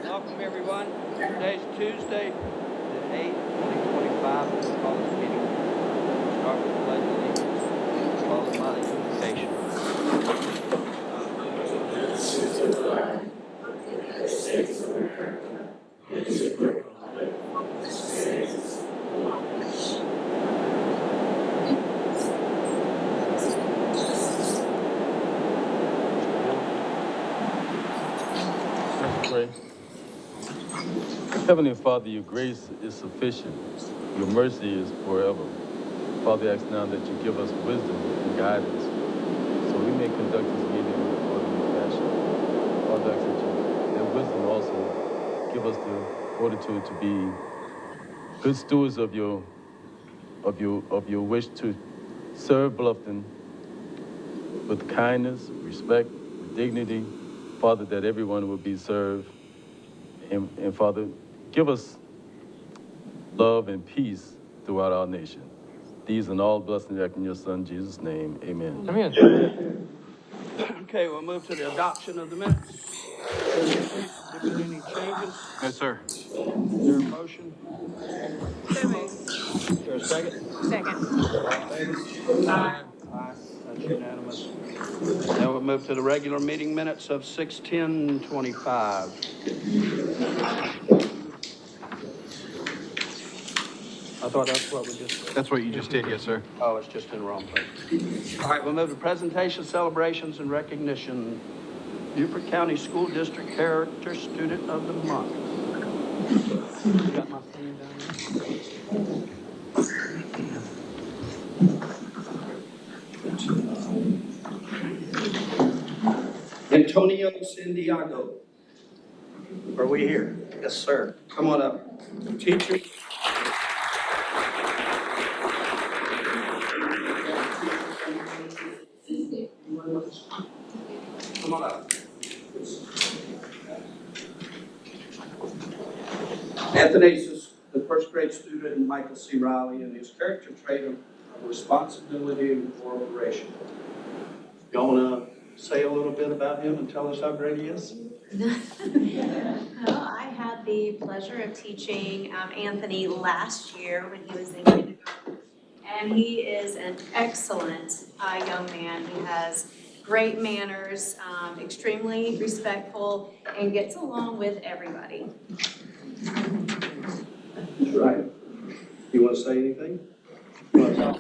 Welcome, everyone. Today's Tuesday, the 8th, 2025. We'll call this meeting. We'll start with the pledge of allegiance, followed by the invocation. Let's pray. Heavenly Father, your grace is sufficient. Your mercy is forever. Father, I ask now that you give us wisdom and guidance so we may conduct this meeting in an orderly fashion. Father, I ask that wisdom also give us the fortitude to be good stewards of your wish to serve Bluffton with kindness, respect, with dignity. Father, that everyone will be served. And Father, give us love and peace throughout our nation. These and all blessings in your Son, Jesus' name. Amen. Amen. Okay, we'll move to the adoption of the minutes. Have there been any changes? Yes, sir. Is there a motion? So moved. Is there a second? Second. All in favor? Aye. Aye. That's unanimous. Now we'll move to the regular meeting minutes of 6/10/25. I thought that's what we just did. That's what you just did, yes, sir. Oh, it's just in the wrong place. All right, we'll move to presentation, celebrations, and recognition. Beaufort County School District Character Student of the Month. You got my thing down there? Antonio Santiago. Are we here? Yes, sir. Come on up. Teacher. Come on up. Athanasius, the first grade student, and Michael C. Riley, and his character trait of responsibility and cooperation. Y'all want to say a little bit about him and tell us how great he is? Well, I had the pleasure of teaching Anthony last year when he was in kindergarten. And he is an excellent young man. He has great manners, extremely respectful, and gets along with everybody. That's right. You want to say anything? You want to tell?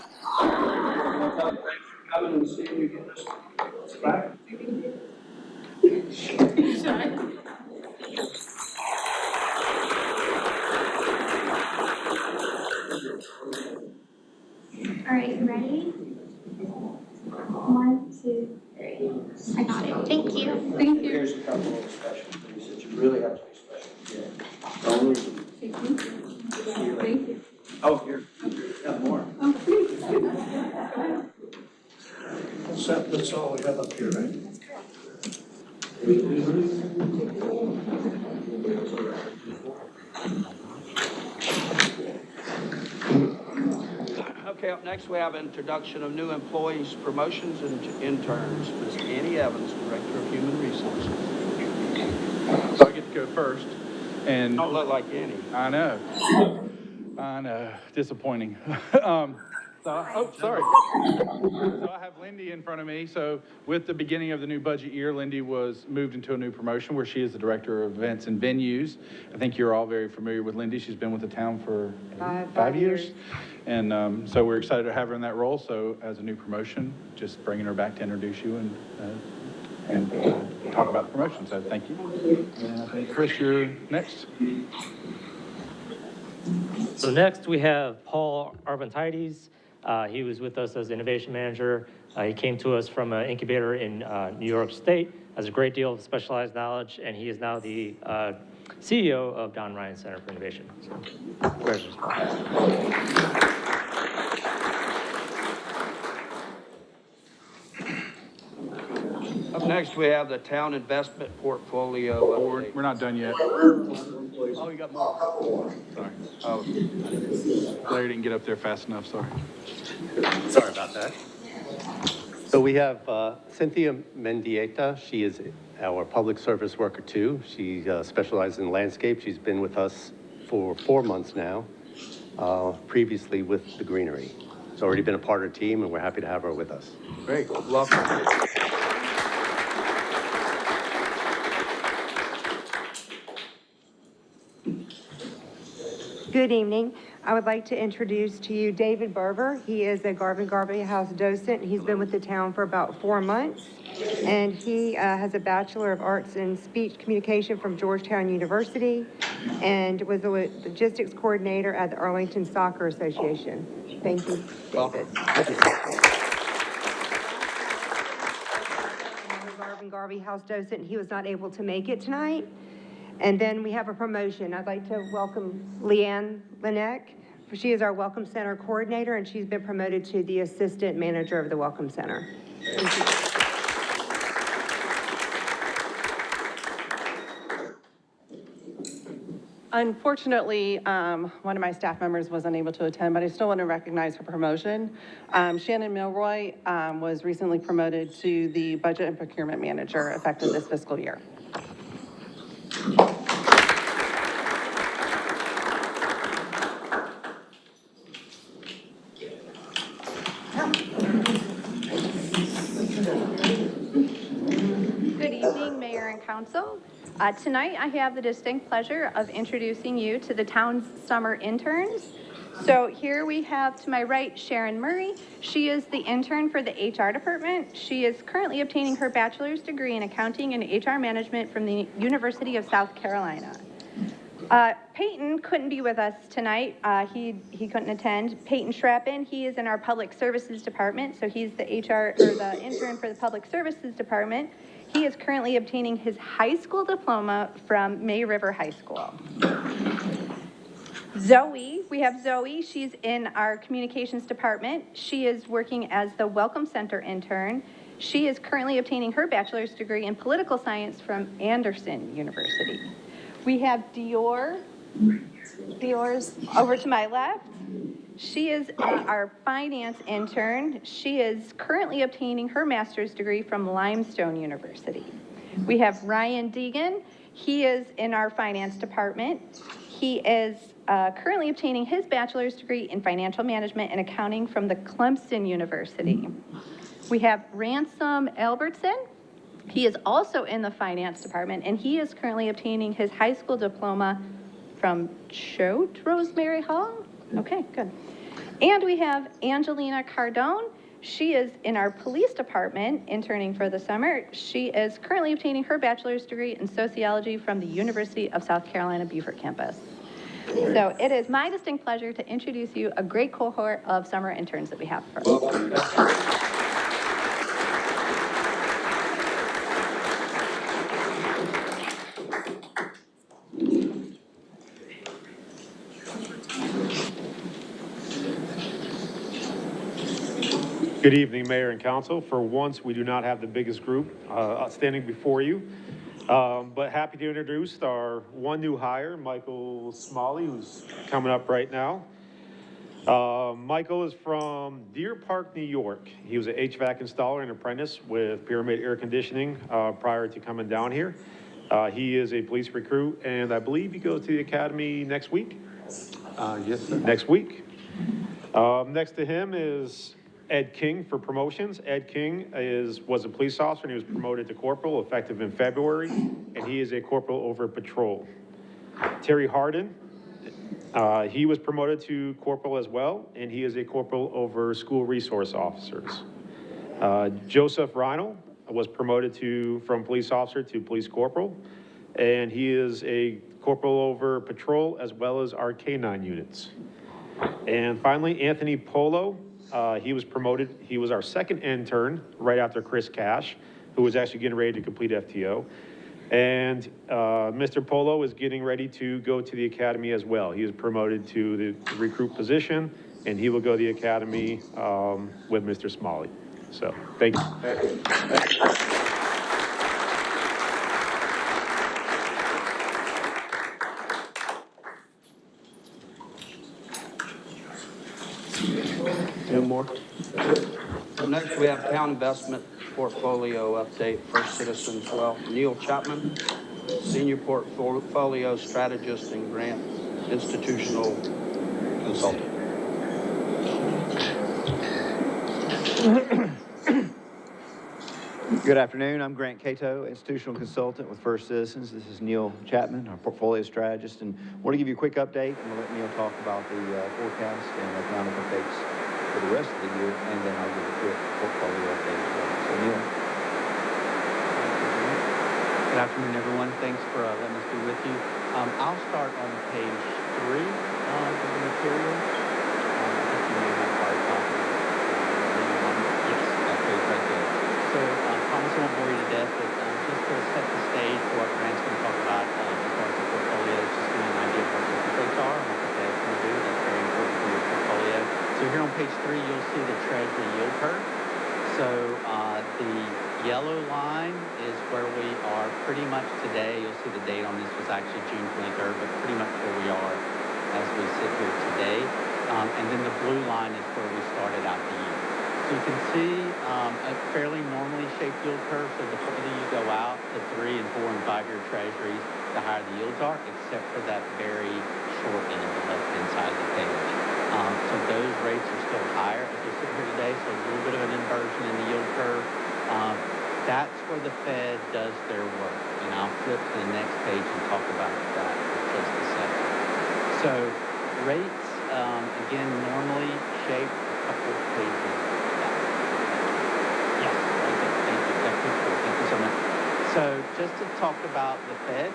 Thanks for coming and seeing you get this back. All right, you ready? 1, 2, 3. I got it. Thank you. Thank you. Here's a couple of special things that you really have to be special. Yeah. Don't lose them. Thank you. Oh, here. Got more. That's all we have up here, right? That's correct. Okay, up next we have introduction of new employees, promotions, and interns. Ms. Annie Evans, Director of Human Resources. So I get to go first, and Don't look like Annie. I know, disappointing. Sorry. So I have Lindy in front of me. So with the beginning of the new budget year, Lindy was moved into a new promotion where she is the Director of Events and Venues. I think you're all very familiar with Lindy. She's been with the town for five years. And so we're excited to have her in that role. So as a new promotion, just bringing her back to introduce you and and talk about the promotion. So thank you. And I think, Chris, you're next. So next we have Paul Arventides. He was with us as innovation manager. He came to us from an incubator in New York State, has a great deal of specialized knowledge, and he is now the CEO of Don Ryan Center for Innovation. So, congratulations, Paul. Up next, we have the town investment portfolio. We're not done yet. Oh, you got more? Sorry. Oh, Larry didn't get up there fast enough, sorry. Sorry about that. So we have Cynthia Mendieta. She is our public service worker too. She specializes in landscape. She's been with us for 4 months now, previously with the greenery. She's already been a part of the team, and we're happy to have her with us. great, love it. Good evening. I would like to introduce to you David Berber. He is a Garvey House docent. He's been with the town for about 4 months, and he has a Bachelor of Arts in Speech Communication from Georgetown University and was a logistics coordinator at the Arlington Soccer Association. Thank you, David. Garvey House docent. He was not able to make it tonight. And then we have a promotion. I'd like to welcome Leanne Linek. She is our Welcome Center coordinator, and she's been promoted to the assistant manager of the Welcome Center. Thank you. Unfortunately, one of my staff members was unable to attend, but I still want to recognize her promotion. Shannon Milroy was recently promoted to the budget and procurement manager effective this fiscal year. Good evening, Mayor and Council. Tonight, I have the distinct pleasure of introducing you to the town's summer interns. So here we have to my right Sharon Murray. She is the intern for the HR department. She is currently obtaining her bachelor's degree in accounting and HR management from the University of South Carolina. Peyton couldn't be with us tonight. He couldn't attend. Peyton Schrappen, he is in our public services department, so he's the the intern for the public services department. He is currently obtaining his high school diploma from May River High School. Zoe, we have Zoe. She's in our communications department. She is working as the Welcome Center intern. She is currently obtaining her bachelor's degree in political science from Anderson University. We have Dior. Dior's over to my left. She is our finance intern. She is currently obtaining her master's degree from Limestone University. We have Ryan Deegan. He is in our finance department. He is currently obtaining his bachelor's degree in financial management and accounting from the Clemson University. We have Ransom Albertson. He is also in the finance department, and he is currently obtaining his high school diploma from Choate Rosemary Hall. Okay, good. And we have Angelina Cardone. She is in our police department, interning for the summer. She is currently obtaining her bachelor's degree in sociology from the University of South Carolina Beaufort campus. So it is my distinct pleasure to introduce you a great cohort of summer interns that we have for us. Good evening, Mayor and Council. For once, we do not have the biggest group standing before you, but happy to introduce our one new hire, Michael Smalley, who's coming up right now. Michael is from Deer Park, New York. He was an HVAC installer and apprentice with Pyramid Air Conditioning prior to coming down here. He is a police recruit, and I believe he goes to the academy next week? Yes, sir. Next week. Next to him is Ed King for promotions. Ed King was a police officer, and he was promoted to corporal effective in February, and he is a corporal over patrol. Terry Harden, he was promoted to corporal as well, and he is a corporal over school resource officers. Joseph Reinl, was promoted from police officer to police corporal, and he is a corporal over patrol as well as our K-9 units. And finally, Anthony Polo, he was promoted. He was our second intern right after Chris Cash, who was actually getting ready to complete FTO. And Mr. Polo is getting ready to go to the academy as well. He is promoted to the recruit position, and he will go to the academy with Mr. Smalley. So, thank you. No more? Next, we have town investment portfolio update, First Citizens Wealth. Neil Chapman, Senior Portfolio Strategist and Grant Institutional Consultant. Good afternoon. I'm Grant Cato, Institutional Consultant with First Citizens. This is Neil Chapman, our Portfolio Strategist, and I want to give you a quick update. I'm going to let Neil talk about the forecast and economic updates for the rest of the year, and then I'll give a quick portfolio update as well. So, Neil. Good afternoon, everyone. Thanks for letting us be with you. I'll start on page 3 of the materials. I think you may have hard copies. Yes, that page right there. So, I promise I won't bore you to death, but just to set the stage for what Grant's going to talk about as far as the portfolio, just give you an idea of what interest rates are and what the Fed's going to do. That's very important for your portfolio. So here on page 3, you'll see the Treasury yield curve. So the yellow line is where we are pretty much today. You'll see the date on this was actually June 23rd, but pretty much where we are as we sit here today. And then the blue line is where we started out the year. So you can see a fairly normally shaped yield curve. So the further you go out, the 3 and 4 and 5-year treasuries, the higher the yields are, except for that very short end of the left-hand side of the page. So those rates are still higher as we sit here today. So a little bit of an inversion in the yield curve. That's where the Fed does their work. And I'll flip to the next page and talk about that for just a second. So rates, again, normally shape a couple of pages back. Yes, right there. Thank you. That's pretty cool. Thank you so much. So just to talk about the Fed,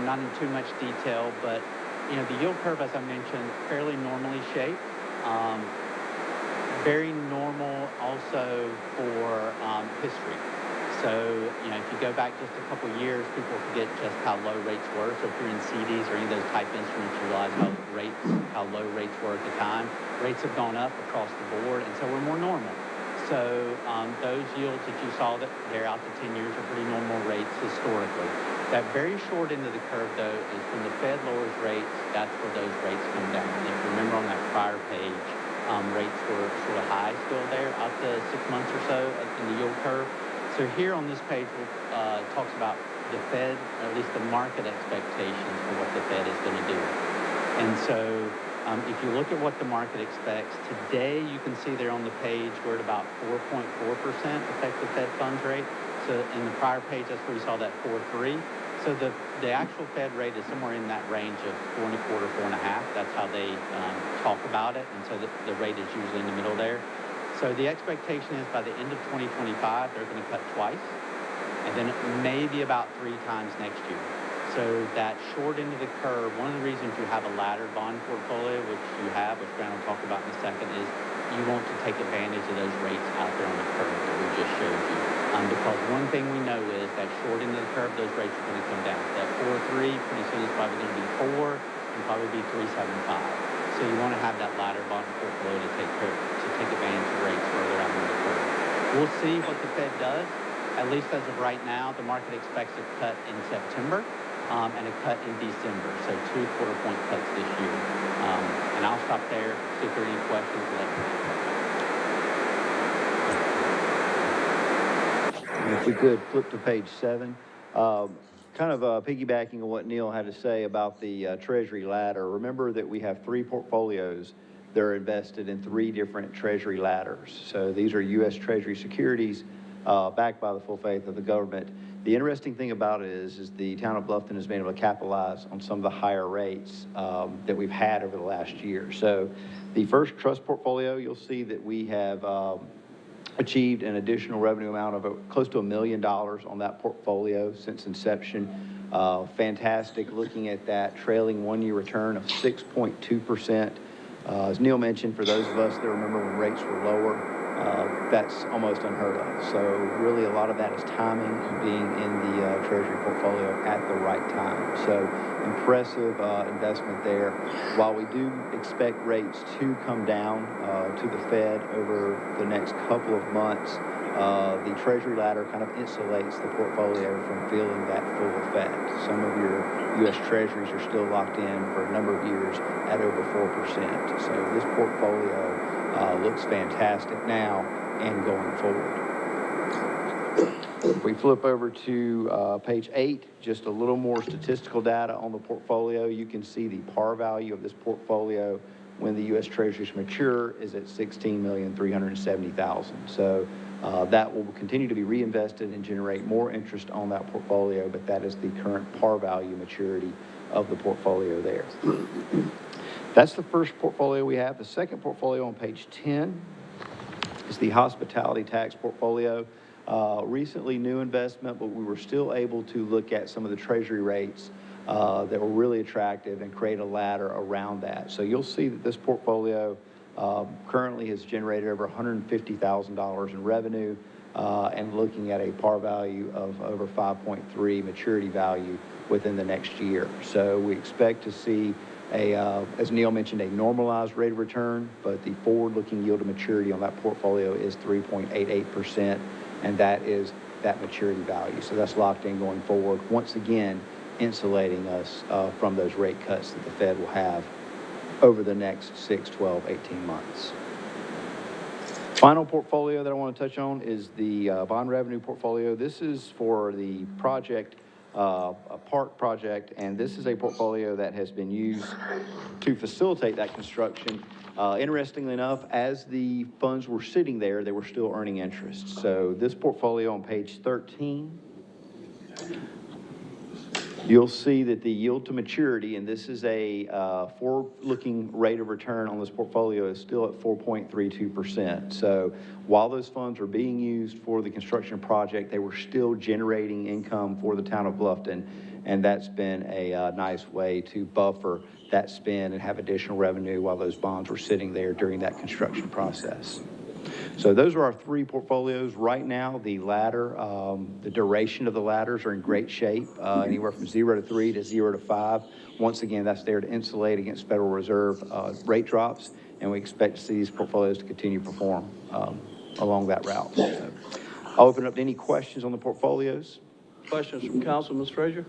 not in too much detail, but the yield curve, as I mentioned, fairly normally shaped. Very normal also for history. So, if you go back just a couple years, people forget just how low rates were. So if you're in CDs or any of those type instruments, you realize how low rates were at the time. Rates have gone up across the board, and so we're more normal. So those yields that you saw there out to 10 years are pretty normal rates historically. That very short end of the curve, though, is when the Fed lowers rates, that's where those rates come down. And if you remember on that prior page, rates were sort of high still there out to 6 months or so in the yield curve. So here on this page, talks about the Fed, or at least the market expectations for what the Fed is going to do. And so if you look at what the market expects, today you can see there on the page we're at about 4.4% effective Fed funds rate. So in the prior page, that's where you saw that 4.3. So the actual Fed rate is somewhere in that range of 4.25, 4.5. That's how they talk about it. And so the rate is usually in the middle there. So the expectation is by the end of 2025, they're going to cut twice, and then maybe about 3 times next year. So that short end of the curve, one of the reasons you have a laddered bond portfolio, which you have, which Grant will talk about in a second, is you want to take advantage of those rates out there on the curve that we just showed you. Because one thing we know is that short end of the curve, those rates are going to come down. That 4.3 pretty soon is probably going to be 4 and probably be 3.75. So you want to have that laddered bond portfolio to take advantage of rates further out on the curve. We'll see what the Fed does. At least as of right now, the market expects a cut in September and a cut in December. So 2 quarter-point cuts this year. And I'll stop there. See if there are any questions. Let me know. If we could flip to page 7, kind of piggybacking on what Neil had to say about the Treasury ladder. Remember that we have 3 portfolios that are invested in 3 different Treasury ladders. So these are U.S. Treasury securities backed by the full faith of the government. The interesting thing about it is the town of Bluffton has been able to capitalize on some of the higher rates that we've had over the last year. So the first trust portfolio, you'll see that we have achieved an additional revenue amount of close to $1 million on that portfolio since inception. Fantastic looking at that trailing one-year return of 6.2%. As Neil mentioned, for those of us that remember when rates were lower, that's almost unheard of. So really a lot of that is timing and being in the Treasury portfolio at the right time. So impressive investment there. While we do expect rates to come down to the Fed over the next couple of months, the Treasury ladder kind of insulates the portfolio from feeling that full effect. Some of your U.S. Treasuries are still locked in for a number of years at over 4%. So this portfolio looks fantastic now and going forward. If we flip over to page 8, just a little more statistical data on the portfolio, you can see the par value of this portfolio when the U.S. Treasuries mature is at $16,370,000. So that will continue to be reinvested and generate more interest on that portfolio, but that is the current par value maturity of the portfolio there. That's the first portfolio we have. The second portfolio on page 10 is the hospitality tax portfolio. Recently new investment, but we were still able to look at some of the Treasury rates that were really attractive and create a ladder around that. So you'll see that this portfolio currently has generated over $150,000 in revenue and looking at a par value of over 5.3 maturity value within the next year. So we expect to see as Neil mentioned, a normalized rate of return, but the forward-looking yield to maturity on that portfolio is 3.88%, and that is that maturity value. So that's locked in going forward, once again, insulating us from those rate cuts that the Fed will have over the next 6, 12, 18 months. Final portfolio that I want to touch on is the bond revenue portfolio. This is for the project, a park project, and this is a portfolio that has been used to facilitate that construction. Interestingly enough, as the funds were sitting there, they were still earning interest. So this portfolio on page 13, you'll see that the yield to maturity, and this is a forward-looking rate of return on this portfolio, is still at 4.32%. So while those funds are being used for the construction project, they were still generating income for the town of Bluffton, and that's been a nice way to buffer that spend and have additional revenue while those bonds were sitting there during that construction process. So those are our three portfolios. Right now, the ladder, the duration of the ladders are in great shape, anywhere from 0 to 3 to 0 to 5. Once again, that's there to insulate against Federal Reserve rate drops, and we expect to see these portfolios to continue to perform along that route. So I'll open up to any questions on the portfolios. Questions from council, Ms. Frazier?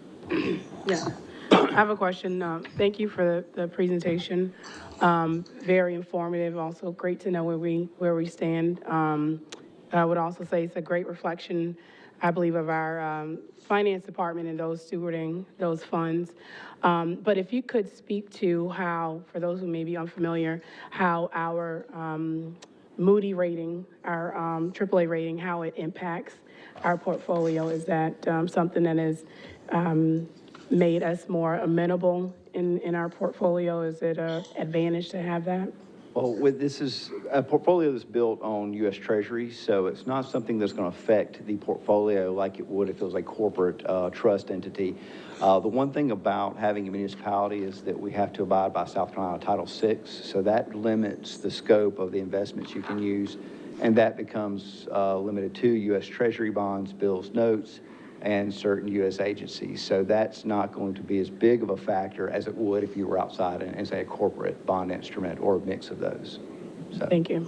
Yeah, I have a question. Thank you for the presentation. Very informative. Also, great to know where we stand. I would also say it's a great reflection, I believe, of our finance department and those stewarding those funds. But if you could speak to how, for those who may be unfamiliar, how our Moody rating, our AAA rating, how it impacts our portfolio. Is that something that has made us more amenable in our portfolio? Is it an advantage to have that? Well, this is a portfolio that's built on U.S. Treasuries, so it's not something that's going to affect the portfolio like it would if it was a corporate trust entity. The one thing about having a municipality is that we have to abide by South Carolina Title VI, so that limits the scope of the investments you can use, and that becomes limited to U.S. Treasury bonds, bills, notes, and certain U.S. agencies. So that's not going to be as big of a factor as it would if you were outside and say a corporate bond instrument or a mix of those. So. Thank you.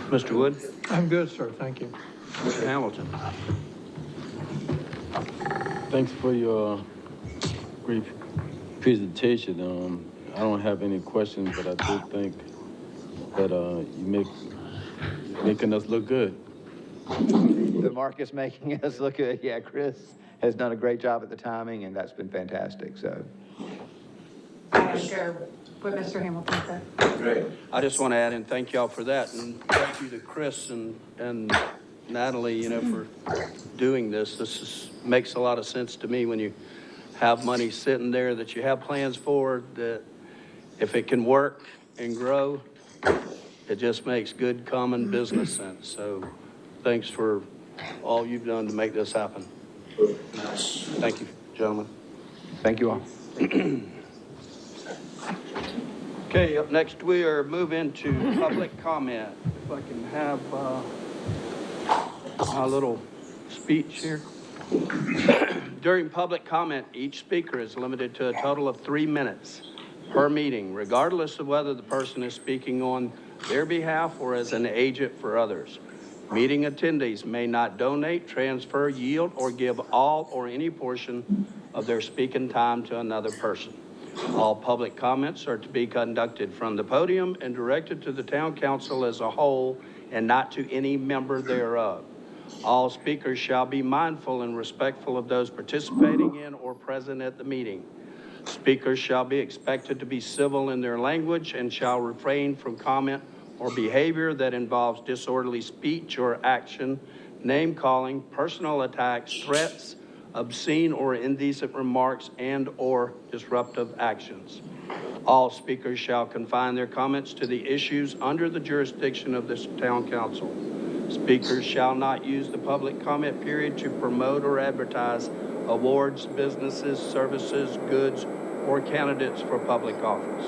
Mr. Wood? I'm good, sir. Thank you. Mr. Hamilton? Thanks for your great presentation. I don't have any questions, but I do think that you're making us look good. The market's making us look good. Yeah, Chris has done a great job at the timing, and that's been fantastic. So, I share what Mr. Hamilton said. Great. I just want to add in thank y'all for that, and thank you to Chris and Natalie, for doing this. This makes a lot of sense to me when you have money sitting there that you have plans for, that if it can work and grow, It just makes good common business sense. So thanks for all you've done to make this happen. Thank you, gentlemen. Thank you all. Okay, up next, we are moving to public comment. If I can have my little speech here. During public comment, each speaker is limited to a total of 3 minutes per meeting, regardless of whether the person is speaking on their behalf or as an agent for others. Meeting attendees may not donate, transfer, yield, or give all or any portion of their speaking time to another person. All public comments are to be conducted from the podium and directed to the town council as a whole and not to any member thereof. All speakers shall be mindful and respectful of those participating in or present at the meeting. Speakers shall be expected to be civil in their language and shall refrain from comment or behavior that involves disorderly speech or action, name calling, personal attacks, threats, obscene or indecent remarks, and or disruptive actions. All speakers shall confine their comments to the issues under the jurisdiction of this town council. Speakers shall not use the public comment period to promote or advertise awards, businesses, services, goods, or candidates for public office.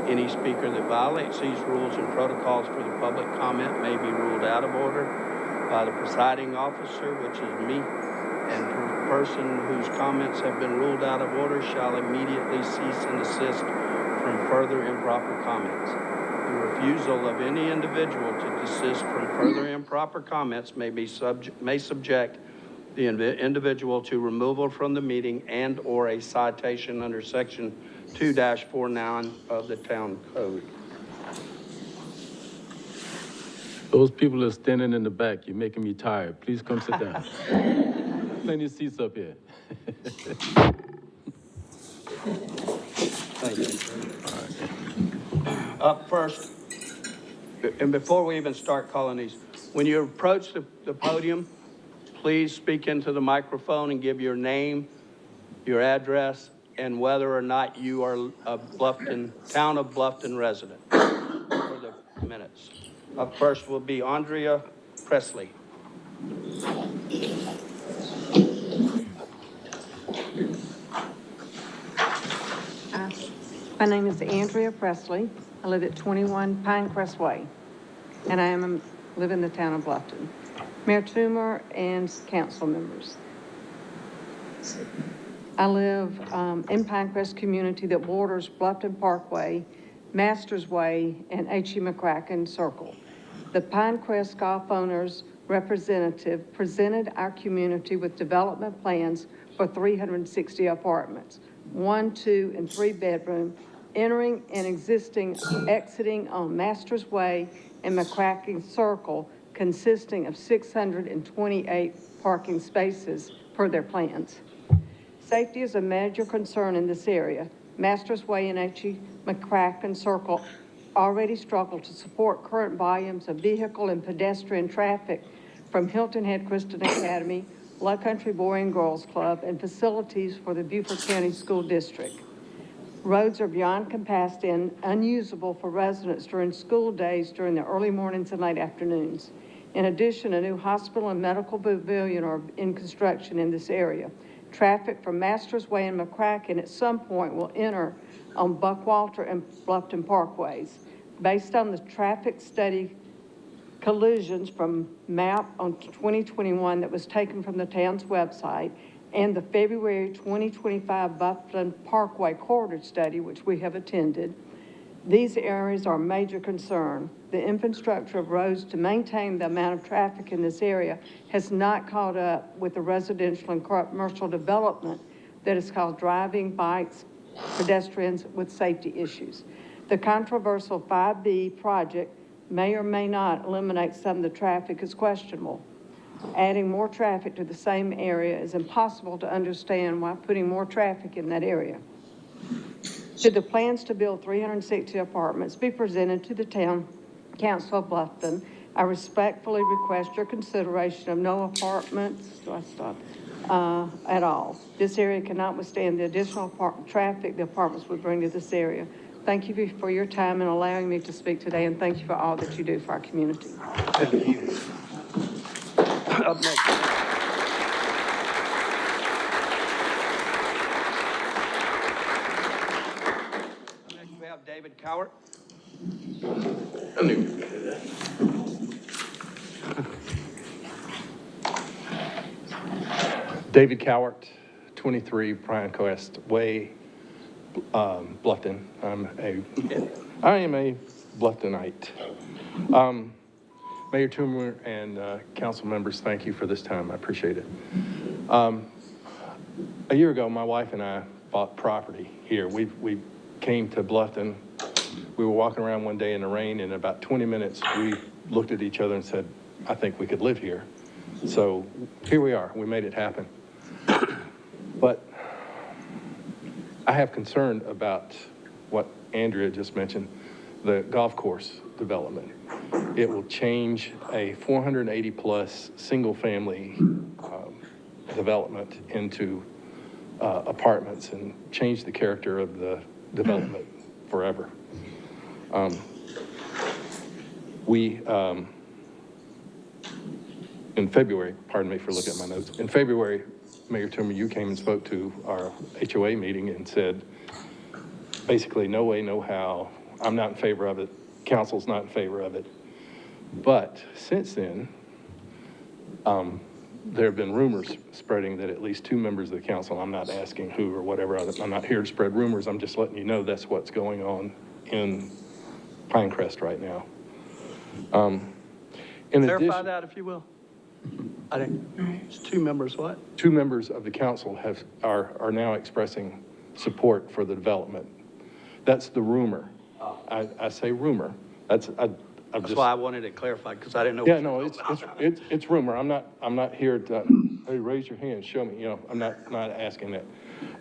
Any speaker that violates these rules and protocols for the public comment may be ruled out of order by the presiding officer, which is me, and the person whose comments have been ruled out of order shall immediately cease and desist from further improper comments. The refusal of any individual to desist from further improper comments may subject the individual to removal from the meeting and or a citation under section 2-49 of the town code. Those people that are standing in the back, you're making me tired. Please come sit down. Plenty of seats up here. Thank you. Up first, and before we even start calling these, when you approach the podium, please speak into the microphone and give your name, your address, and whether or not you are a Bluffton, town of Bluffton resident for the minutes. Up first will be Andrea Presley. My name is Andrea Presley. I live at 21 Pinecrest Way, and I live in the town of Bluffton. Mayor Toomer and council members. I live in Pinecrest community that borders Bluffton Parkway, Masters Way, and H.E. McCracken Circle. The Pinecrest Golf Owners representative presented our community with development plans for 360 apartments, 1, 2, and 3 bedroom, entering and exiting on Masters Way and McCracken Circle, consisting of 628 parking spaces per their plans. Safety is a major concern in this area. Masters Way and H.E. McCracken Circle already struggle to support current volumes of vehicle and pedestrian traffic from Hilton Head Christian Academy, Low Country Boy and Girls Club, and facilities for the Beaufort County School District. Roads are beyond capacity and unusable for residents during school days during the early mornings and late afternoons. In addition, a new hospital and medical pavilion are in construction in this area. Traffic from Masters Way and McCracken at some point will enter on Buckwalter and Bluffton Parkways. Based on the traffic study collisions from map on 2021 that was taken from the town's website and the February 2025 Bluffton Parkway corridor study, which we have attended, these areas are a major concern. The infrastructure of roads to maintain the amount of traffic in this area has not caught up with the residential and commercial development that is caused driving, bikes, pedestrians with safety issues. The controversial 5B project may or may not eliminate some of the traffic is questionable. Adding more traffic to the same area is impossible to understand why putting more traffic in that area. Should the plans to build 360 apartments be presented to the town council of Bluffton, I respectfully request your consideration of no apartments, at all. This area cannot withstand the additional traffic the apartments would bring to this area. Thank you for your time and allowing me to speak today, and thank you for all that you do for our community. Thank you. Up next. Next, we have David Cowart. David Cowart, 23 Pinecrest Way, Bluffton. I am a Blufftonite. Mayor Toomer and council members, thank you for this time. I appreciate it. A year ago, my wife and I bought property here. We came to Bluffton. We were walking around one day in the rain, and in about 20 minutes, we looked at each other and said, I think we could live here. So here we are. We made it happen. But I have concern about what Andrea just mentioned, the golf course development. It will change a 480-plus single-family development into apartments and change the character of the development forever. In February, pardon me for looking at my notes, in February, Mayor Toomer, you came and spoke to our HOA meeting and said, basically, no way, no how, I'm not in favor of it, council's not in favor of it. But since then, there have been rumors spreading that at least 2 members of the council, I'm not asking who or whatever, I'm not here to spread rumors, I'm just letting you know that's what's going on in Pinecrest right now. Clarify that, if you will. I didn't, it's 2 members, what? 2 members of the council are now expressing support for the development. That's the rumor. I say rumor. That's why I wanted it clarified, because I didn't know. Yeah, no, it's rumor. I'm not here to, hey, raise your hand, show me, I'm not asking that.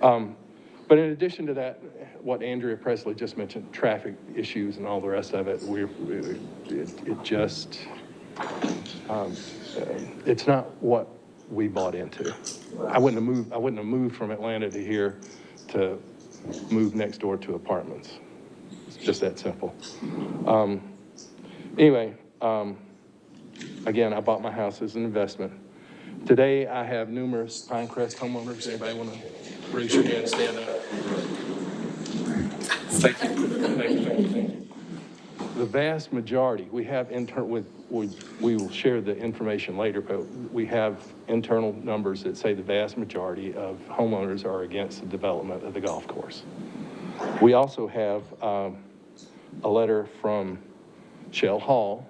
But in addition to that, what Andrea Presley just mentioned, traffic issues and all the rest of it, it's not what we bought into. I wouldn't have moved from Atlanta to here to move next door to apartments. It's just that simple. Anyway, again, I bought my house as an investment. Today, I have numerous Pinecrest homeowners. Anybody want to raise your hand, stand up? Thank you. Thank you. The vast majority, we have we will share the information later, but we have internal numbers that say the vast majority of homeowners are against the development of the golf course. We also have a letter from Shell Hall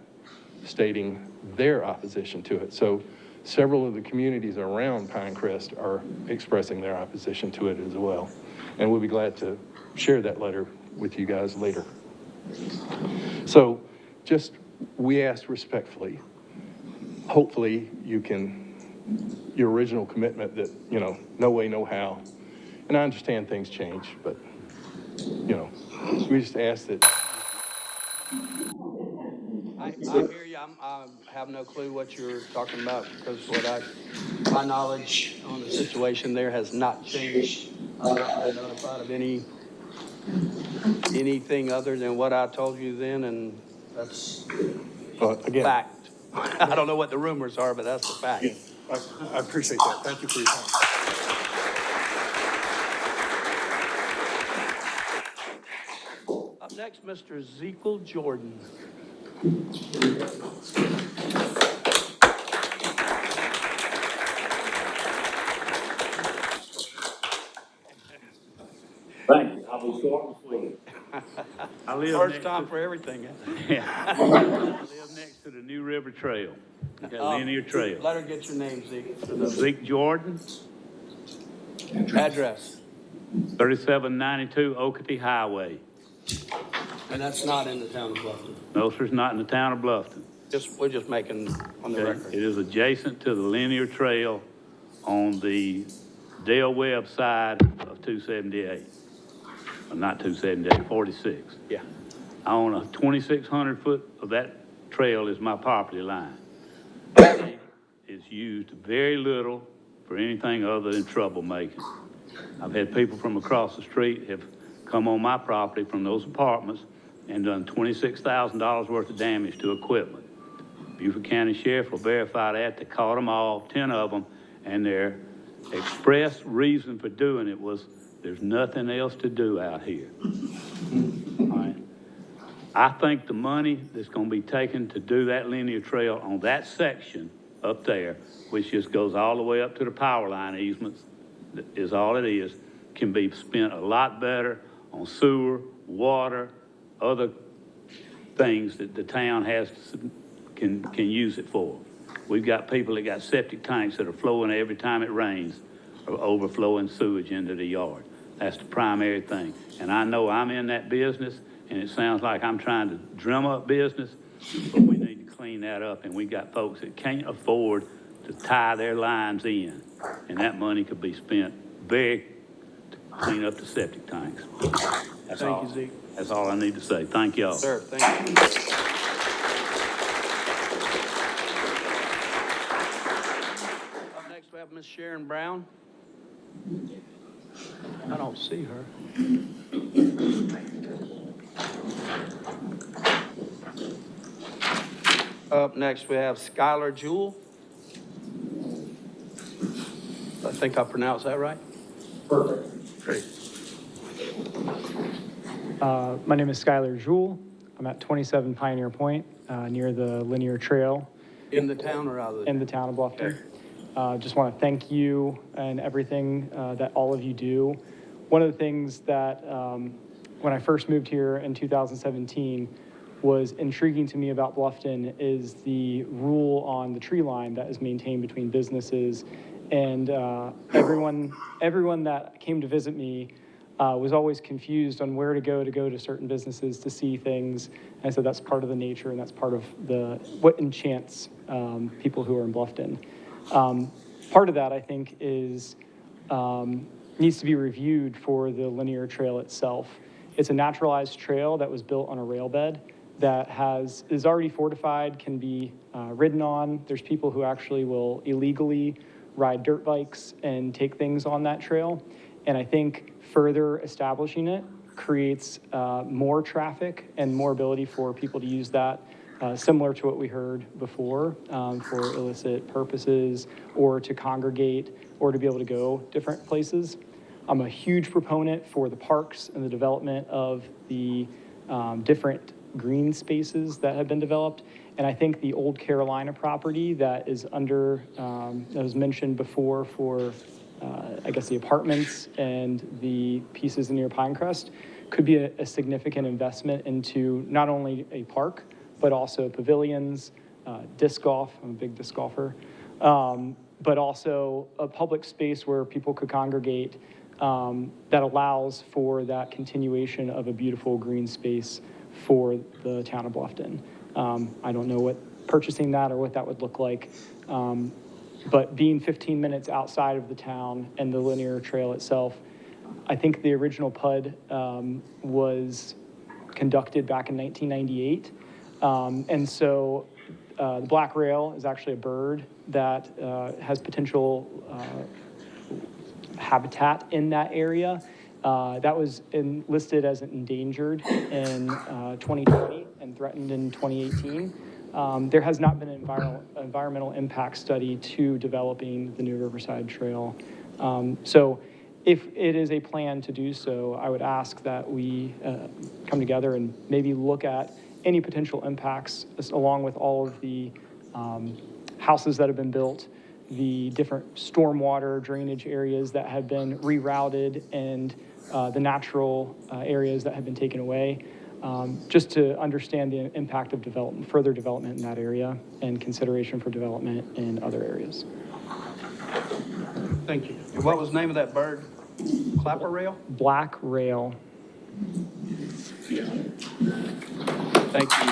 stating their opposition to it. So several of the communities around Pinecrest are expressing their opposition to it as well. And we'll be glad to share that letter with you guys later. So we ask respectfully, hopefully your original commitment that, no way, no how. And I understand things change, but, we just ask that. I hear you. I have no clue what you're talking about, because my knowledge on the situation there has not changed. I'm not been notified of anything other than what I told you then, and that's Again, fact. I don't know what the rumors are, but that's the fact. Yeah, I appreciate that. Thank you for your time. Up next, Mr. Ezekiel Jordan. Thank you. I'll be short and sweet. I live First next time to, for everything. yeah. I live next to the New River Trail, okay, linear trail. Let her get your name, Zeke. Zeke Jordan, Address. 3792 Okeechobee Highway. And that's not in the town of Bluffton. No, sir, it's not in the town of Bluffton. We're just making on the Okay? record. It is adjacent to the linear trail on the Dale Webb side of 278. Not 278, 46. Yeah. I own a 2,600 foot of that trail is my property line. It's used very little for anything other than troublemaking. I've had people from across the street have come on my property from those apartments and done $26,000 worth of damage to equipment. Beaufort County Sheriff will verify that. They caught them all, 10 of them, and their express reason for doing it was there's nothing else to do out here. All right. I think the money that's going to be taken to do that linear trail on that section up there, which just goes all the way up to the power line easements, is all it is, can be spent a lot better on sewer, water, other things that the town has, can use it for. We've got people that got septic tanks that are flowing every time it rains, or overflowing sewage into the yard. That's the primary thing. And I know I'm in that business, and it sounds like I'm trying to drum up business, but we need to clean that up, and we got folks that can't afford to tie their lines in, and that money could be spent to clean up the septic tanks. That's Thank all. you, Zeke. That's all I need to say. Thank y'all. Sir, thank you. Up next, we have Miss Sharon Brown. I don't see her. Up next, we have Skylar Jewell. I think I pronounced that right. Perfect. Great. My name is Skylar Jewell. I'm at 27 Pioneer Point, near the linear trail. In the town or out of the? In the town of Bluffton. Just want to thank you and everything that all of you do. One of the things that when I first moved here in 2017 was intriguing to me about Bluffton is the rule on the tree line that is maintained between businesses. And everyone that came to visit me was always confused on where to go to certain businesses to see things. And I said that's part of the nature, and that's part of what enchants people who are in Bluffton. Part of that, I think, is needs to be reviewed for the linear trail itself. It's a naturalized trail that was built on a rail bed that is already fortified, can be ridden on. There's people who actually will illegally ride dirt bikes and take things on that trail. And I think further establishing it creates more traffic and more ability for people to use that, similar to what we heard before, for illicit purposes, or to congregate, or to be able to go different places. I'm a huge proponent for the parks and the development of the different green spaces that have been developed. And I think the Old Carolina property that is under, that was mentioned before for, I guess, the apartments and the pieces near Pinecrest could be a significant investment into not only a park, but also pavilions, disc golf. I'm a big disc golfer. But also a public space where people could congregate that allows for that continuation of a beautiful green space for the town of Bluffton. I don't know what purchasing that or what that would look like, but being 15 minutes outside of the town and the linear trail itself, I think the original PUD was conducted back in 1998. And so the black rail is actually a bird that has potential habitat in that area. That was listed as endangered in 2020 and threatened in 2018. There has not been an environmental impact study to developing the new Riverside Trail. So if it is a plan to do so, I would ask that we come together and maybe look at any potential impacts along with all of the houses that have been built, the different stormwater drainage areas that have been rerouted, and the natural areas that have been taken away, just to understand the impact of development, further development in that area and consideration for development in other areas. Thank you. And what was the name of that bird? Clapper rail? Black rail. Thank you.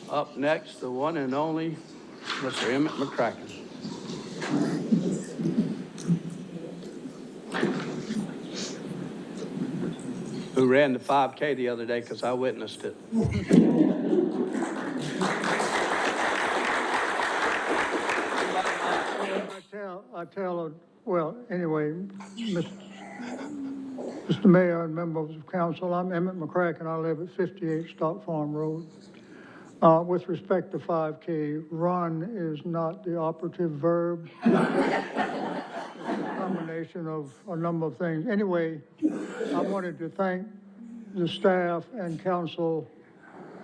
Up next, the one and only Mr. Emmett McCracken. Who ran the 5K the other day because I witnessed it. Well, anyway, Mr. Mayor and members of council, I'm Emmett McCracken. I live at 58 Stock Farm Road. With respect to 5K, run is not the operative verb. It's a combination of a number of things. Anyway, I wanted to thank the staff and council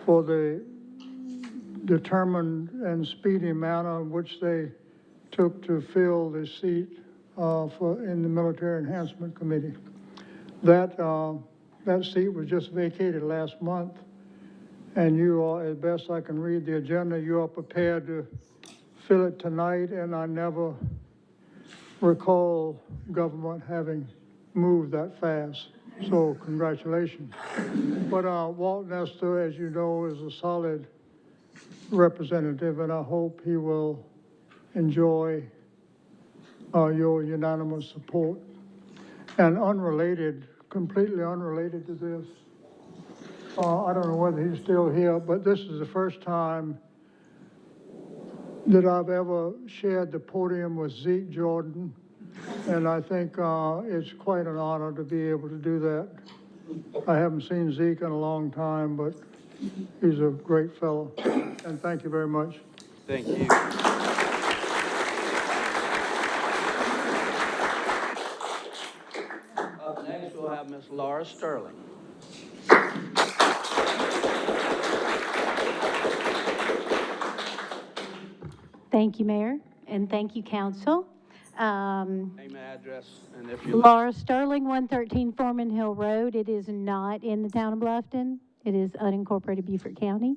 for the determined and speedy manner in which they took to fill the seat in the Military Enhancement Committee. That seat was just vacated last month, and you are, as best I can read the agenda, you are prepared to fill it tonight, and I never recall government having moved that fast. So congratulations. But Walt Nestor, as you know, is a solid representative, and I hope he will enjoy your unanimous support. And unrelated, completely unrelated to this, I don't know whether he's still here, but this is the first time that I've ever shared the podium with Zeke Jordan, and I think it's quite an honor to be able to do that. I haven't seen Zeke in a long time, but he's a great fellow, and thank you very much. Thank you. Up next, we'll have Miss Laura Sterling. Thank you, Mayor, and thank you, Council. Name and address, and if you... Laura Sterling, 113 Foreman Hill Road. It is not in the town of Bluffton. It is unincorporated Beaufort County.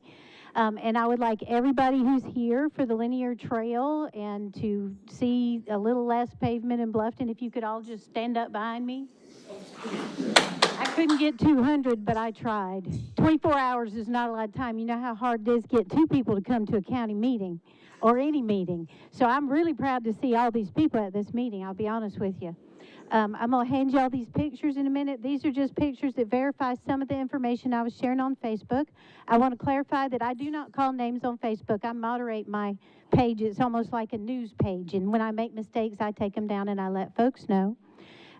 And I would like everybody who's here for the linear trail and to see a little less pavement in Bluffton, if you could all just stand up behind me. I couldn't get 200, but I tried. 24 hours is not a lot of time. You know how hard it is to get two people to come to a county meeting or any meeting. So I'm really proud to see all these people at this meeting, I'll be honest with you. I'm going to hand you all these pictures in a minute. These are just pictures that verify some of the information I was sharing on Facebook. I want to clarify that I do not call names on Facebook. I moderate my page. It's almost like a news page. And when I make mistakes, I take them down and I let folks know.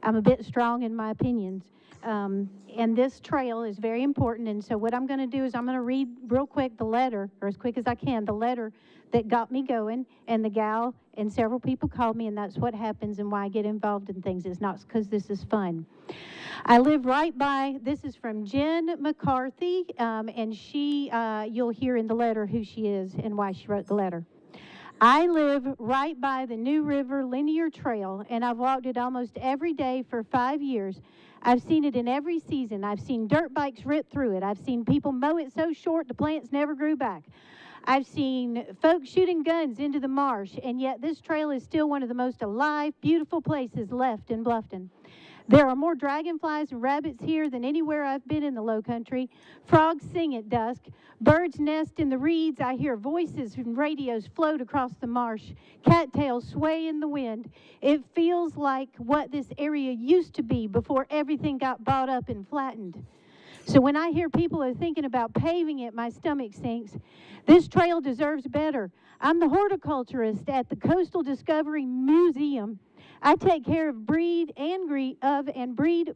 I'm a bit strong in my opinions. And this trail is very important. And so what I'm going to do is I'm going to read real quick the letter, or as quick as I can, the letter that got me going. And the gal and several people called me, and that's what happens and why I get involved in things. It's not because this is fun. I live right by, this is from Jen McCarthy, and she, you'll hear in the letter who she is and why she wrote the letter. I live right by the New River Linear Trail, and I've walked it almost every day for 5 years. I've seen it in every season. I've seen dirt bikes rip through it. I've seen people mow it so short the plants never grew back. I've seen folks shooting guns into the marsh, and yet this trail is still one of the most alive, beautiful places left in Bluffton. There are more dragonflies and rabbits here than anywhere I've been in the low country. Frogs sing at dusk. Birds nest in the reeds. I hear voices and radios float across the marsh. Cattails sway in the wind. It feels like what this area used to be before everything got bought up and flattened. So when I hear people are thinking about paving it, my stomach sinks. This trail deserves better. I'm the horticulturist at the Coastal Discovery Museum. I take care of breed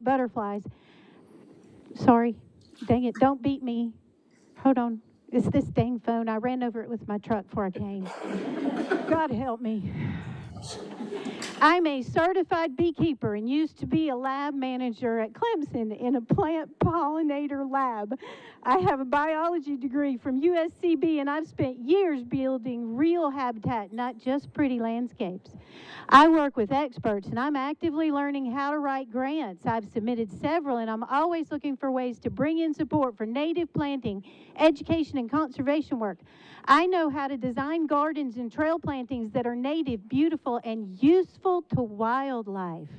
butterflies. Sorry, dang it, don't beat me. Hold on, it's this dang phone. I ran over it with my truck before I came. God help me. I'm a certified beekeeper and used to be a lab manager at Clemson in a plant pollinator lab. I have a biology degree from USCB, and I've spent years building real habitat, not just pretty landscapes. I work with experts, and I'm actively learning how to write grants. I've submitted several, and I'm always looking for ways to bring in support for native planting, education, and conservation work. I know how to design gardens and trail plantings that are native, beautiful, and useful to wildlife.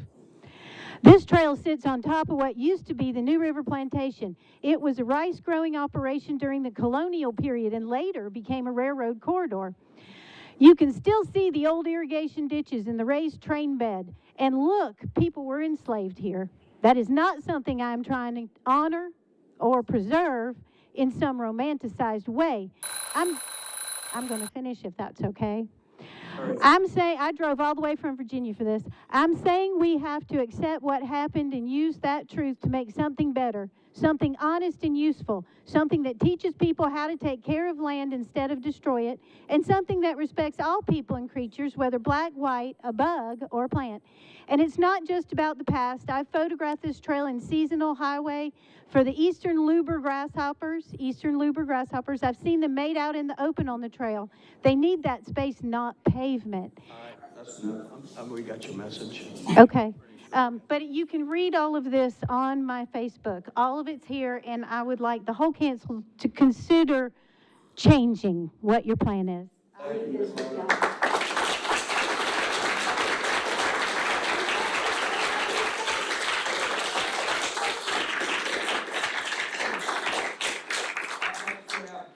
This trail sits on top of what used to be the New River Plantation. It was a rice-growing operation during the colonial period and later became a railroad corridor. You can still see the old irrigation ditches and the raised train bed. And look, people were enslaved here. That is not something I'm trying to honor or preserve in some romanticized way. I'm going to finish if that's okay. I'm saying, I drove all the way from Virginia for this. I'm saying we have to accept what happened and use that truth to make something better, something honest and useful, something that teaches people how to take care of land instead of destroy it, and something that respects all people and creatures, whether black, white, a bug, or a plant. And it's not just about the past. I've photographed this trail in seasonal highway for the eastern lubber grasshoppers. I've seen them made out in the open on the trail. They need that space, not pavement. All right, that's enough. We got your message. Okay. But you can read all of this on my Facebook. All of it's here, and I would like the whole council to consider changing what your plan is.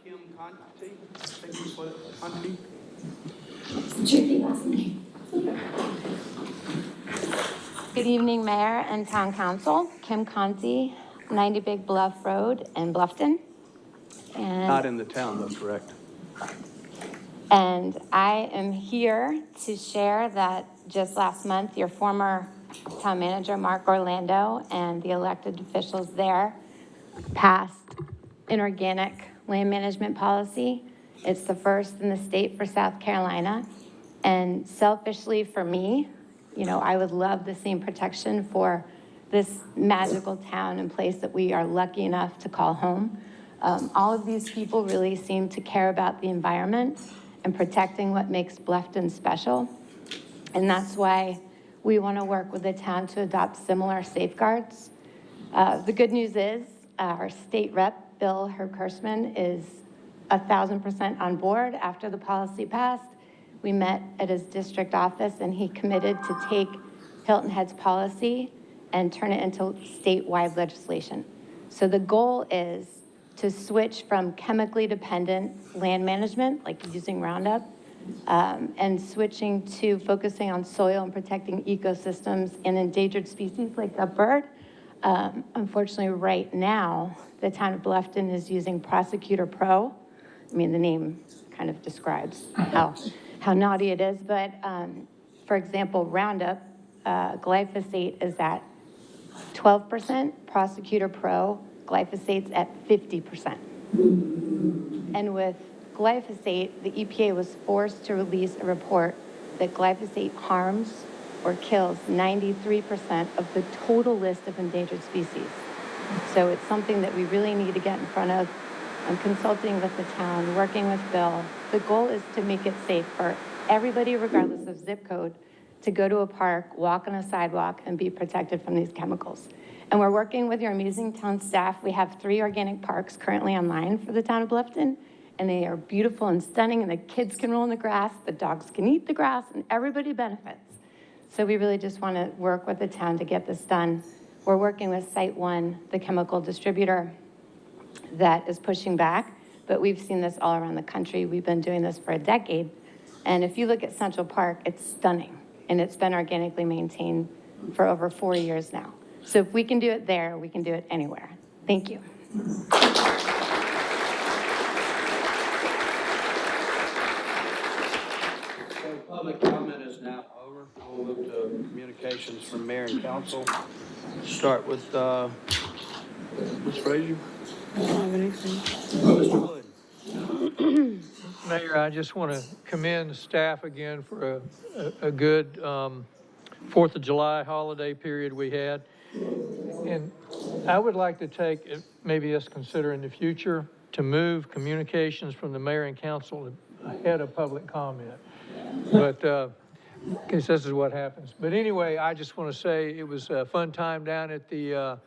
Kim Conti. I think you put it, Conti. Good evening, Mayor and Town Council. Kim Conti, 90 Big Bluff Road in Bluffton. Not in the town, though, correct? And I am here to share that just last month, your former town manager, Mark Orlando, and the elected officials there passed an organic land management policy. It's the first in the state for South Carolina. And selfishly for me, you know, I would love the same protection for this magical town and place that we are lucky enough to call home. All of these people really seem to care about the environment and protecting what makes Bluffton special. And that's why we want to work with the town to adopt similar safeguards. The good news is our state rep, Bill Herb-Kirschman, is 1,000% on board after the policy passed. We met at his district office, and he committed to take Hilton Head's policy and turn it into statewide legislation. So the goal is to switch from chemically dependent land management, like using Roundup, and switching to focusing on soil and protecting ecosystems and endangered species like the bird. Unfortunately, right now, the town of Bluffton is using Prosecutor Pro. I mean, the name kind of describes how naughty it is, but for example, Roundup, glyphosate is at 12%, Prosecutor Pro, glyphosate's at 50%. And with glyphosate, the EPA was forced to release a report that glyphosate harms or kills 93% of the total list of endangered species. So it's something that we really need to get in front of. I'm consulting with the town, working with Bill. The goal is to make it safe for everybody, regardless of zip code, to go to a park, walk on a sidewalk, and be protected from these chemicals. And we're working with your amazing town staff. We have 3 organic parks currently online for the town of Bluffton, and they are beautiful and stunning, and the kids can roll in the grass, the dogs can eat the grass, and everybody benefits. So we really just want to work with the town to get this done. We're working with Site One, the chemical distributor, that is pushing back, but we've seen this all around the country. We've been doing this for a decade. And if you look at Central Park, it's stunning, and it's been organically maintained for over 4 years now. So if we can do it there, we can do it anywhere. Thank you. So public comment is now over. We'll move to communications from mayor and council. Start with Ms. Frazier. I don't have anything. Mr. Wood. Mayor, I just want to commend the staff again for a good 4th of July holiday period we had. And I would like to take, maybe us consider in the future, to move communications from the mayor and council ahead of public comment. But, because this is what happens. But anyway, I just want to say it was a fun time down at the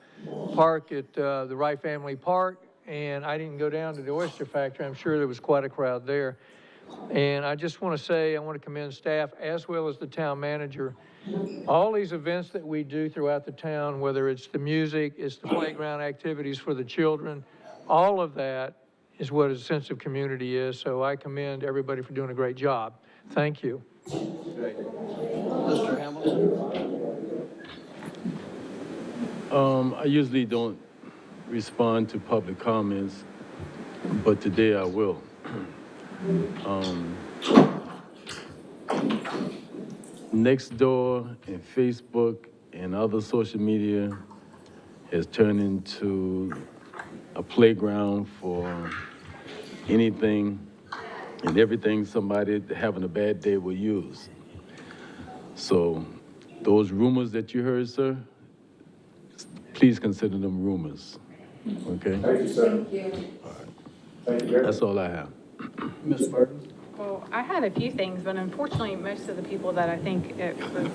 park at the Wright Family Park. And I didn't go down to the Oyster Factory. I'm sure there was quite a crowd there. And I just want to say, I want to commend staff as well as the town manager. All these events that we do throughout the town, whether it's the music, it's the playground activities for the children, all of that is what a sense of community is. So I commend everybody for doing a great job. Thank you. Great. Mr. Hamilton. I usually don't respond to public comments, but today I will. Nextdoor and Facebook and other social media has turned into a playground for anything and everything somebody having a bad day will use. So those rumors that you heard, sir, please consider them rumors, okay? Thank you, sir. All right. Thank you very much. That's all I have. Ms. Burton? Well, I had a few things, but unfortunately, most of the people that I think it was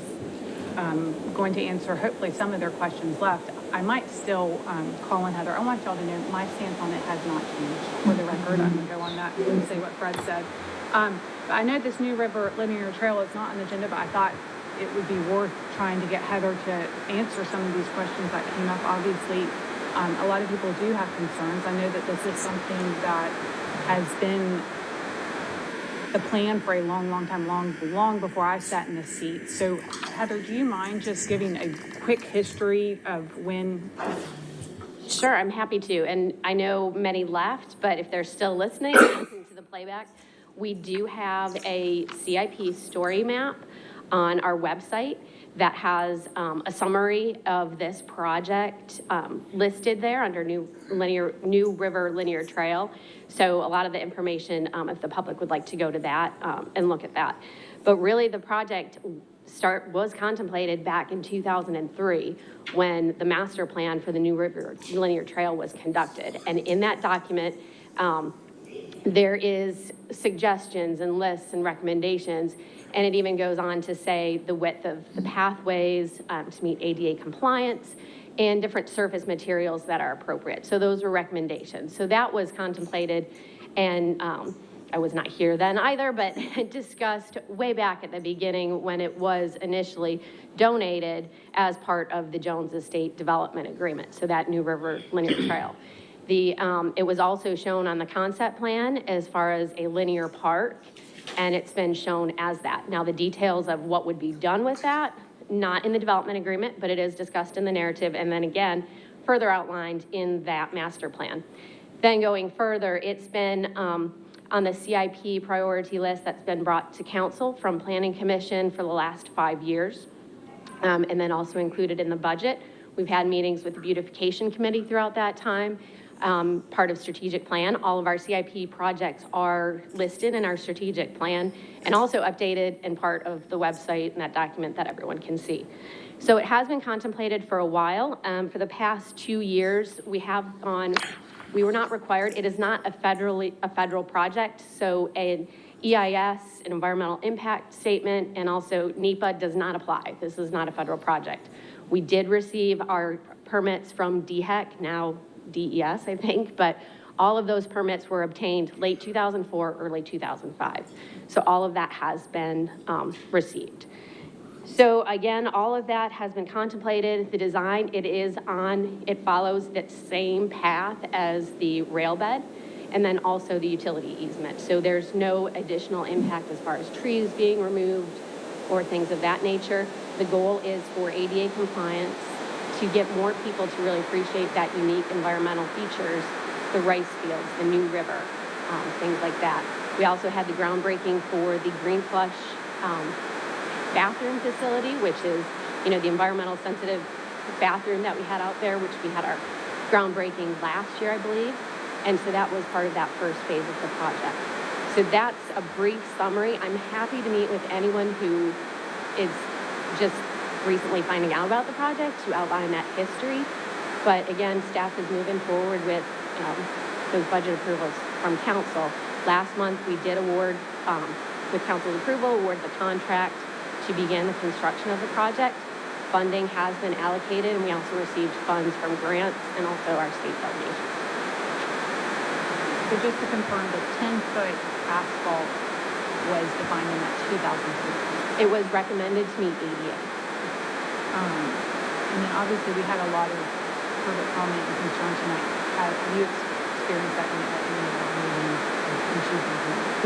going to answer, hopefully some of their questions left. I might still call in Heather. I want y'all to know my stance on it has not changed. For the record, I'm going to go on that and say what Fred said. But I know this New River linear trail is not on the agenda, but I thought it would be worth trying to get Heather to answer some of these questions that came up. Obviously, a lot of people do have concerns. I know that this is something that has been the plan for a long time, long before I sat in this seat. So Heather, do you mind just giving a quick history of when? Sure, I'm happy to. And I know many left, but if they're still listening to the playback, we do have a CIP story map on our website that has a summary of this project listed there under New River Linear Trail. So a lot of the information, if the public would like to go to that and look at that. But really the project was contemplated back in 2003 when the master plan for the New River Linear Trail was conducted. And in that document, there is suggestions and lists and recommendations, and it even goes on to say the width of the pathways to meet ADA compliance and different surface materials that are appropriate. So those were recommendations. So that was contemplated, and I was not here then either, but discussed way back at the beginning when it was initially donated as part of the Jones Estate Development Agreement, so that New River Linear Trail. It was also shown on the concept plan as far as a linear park, and it's been shown as that. Now, the details of what would be done with that, not in the development agreement, but it is discussed in the narrative, and then again, further outlined in that master plan. Then going further, it's been on the CIP priority list that's been brought to council from Planning Commission for the last 5 years, and then also included in the budget. We've had meetings with the Beautification Committee throughout that time. Part of strategic plan. All of our CIP projects are listed in our strategic plan and also updated and part of the website and that document that everyone can see. So it has been contemplated for a while. For the past 2 years, we were not required. It is not a federal project. So an EIS, an environmental impact statement, and also NEPA does not apply. This is not a federal project. We did receive our permits from DHEC, now DES, I think, but all of those permits were obtained late 2004, early 2005. So all of that has been received. So again, all of that has been contemplated. The design, it follows that same path as the rail bed and then also the utility easement. So there's no additional impact as far as trees being removed or things of that nature. The goal is for ADA compliance, to get more people to really appreciate that unique environmental features, the rice fields, the New River, things like that. We also had the groundbreaking for the Green Flush bathroom facility, which is, the environmental sensitive bathroom that we had out there, which we had our groundbreaking last year, I believe. And so that was part of that first phase of the project. So that's a brief summary. I'm happy to meet with anyone who is just recently finding out about the project to outline that history. But again, staff is moving forward with those budget approvals from council. Last month, we did award, with council's approval, award the contract to begin the construction of the project. Funding has been allocated, and we also received funds from grants and also our state foundation. So just to confirm, the 10-foot asphalt was defined in that 2003. It was recommended to meet ADA. And then obviously we had a lot of public comment and concern tonight. Have you experienced that in meetings?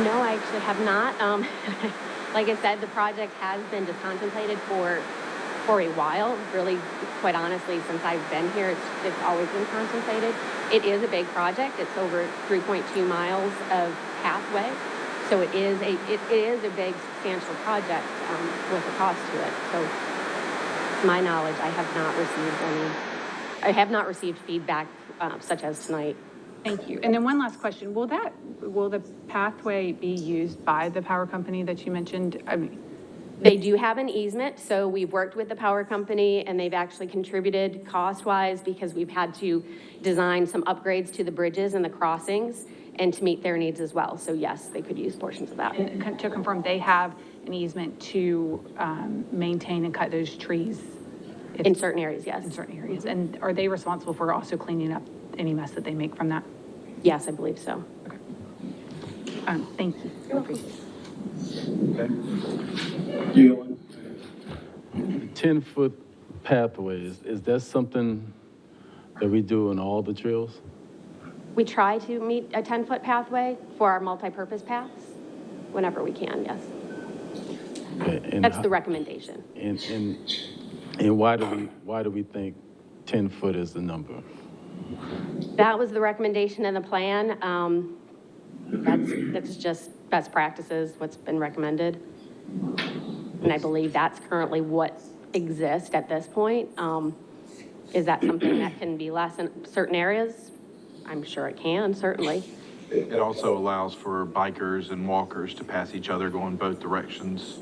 No, I actually have not. Like I said, the project has been just contemplated for a while. Really, quite honestly, since I've been here, it's always been contemplated. It is a big project. It's over 3.2 miles of pathway. So it is a big substantial project with a cost to it. So to my knowledge, I have not received feedback such as tonight. Thank you. And then one last question. Will the pathway be used by the power company that you mentioned? I mean, They do have an easement, so we've worked with the power company, and they've actually contributed cost-wise because we've had to design some upgrades to the bridges and the crossings and to meet their needs as well. So yes, they could use portions of that. and to confirm, they have an easement to maintain and cut those trees? In certain areas, yes. In certain areas. And are they responsible for also cleaning up any mess that they make from that? Yes, I believe so. Okay. Thank you. I appreciate it. 10-foot pathways, is that something that we do in all the trails? We try to meet a 10-foot pathway for our multi-purpose paths whenever we can, yes. Okay, and That's the recommendation. And why do we think 10 foot is the number? That was the recommendation in the plan. That's just best practices, what's been recommended. And I believe that's currently what exists at this point. Is that something that can be less in certain areas? I'm sure it can, certainly. It also allows for bikers and walkers to pass each other going both directions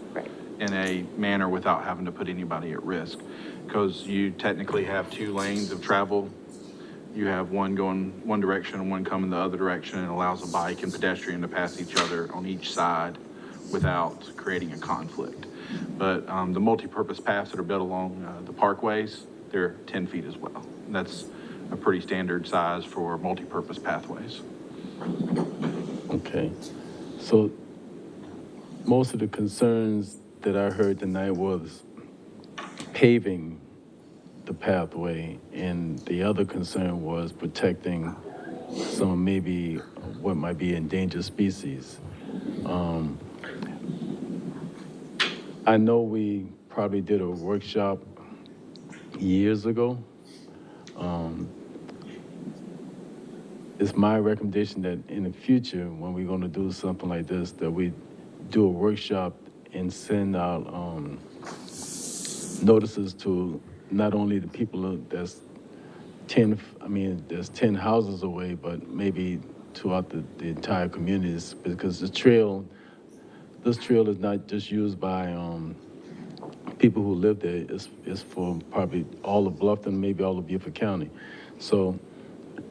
in a manner without having to put anybody at risk. Because you technically have 2 lanes of travel. You have one going one direction and one coming the other direction, and allows a bike and pedestrian to pass each other on each side without creating a conflict. But the multi-purpose paths that are built along the parkways, they're 10 feet as well. That's a pretty standard size for multi-purpose pathways. Okay, so most of the concerns that I heard tonight was paving the pathway, and the other concern was protecting some maybe what might be endangered species. I know we probably did a workshop years ago. It's my recommendation that in the future, when we're going to do something like this, that we do a workshop and send out notices to not only the people that's 10 houses away, but maybe throughout the entire communities, because this trail is not just used by people who live there. It's for probably all of Bluffton, maybe all of Beaufort County. So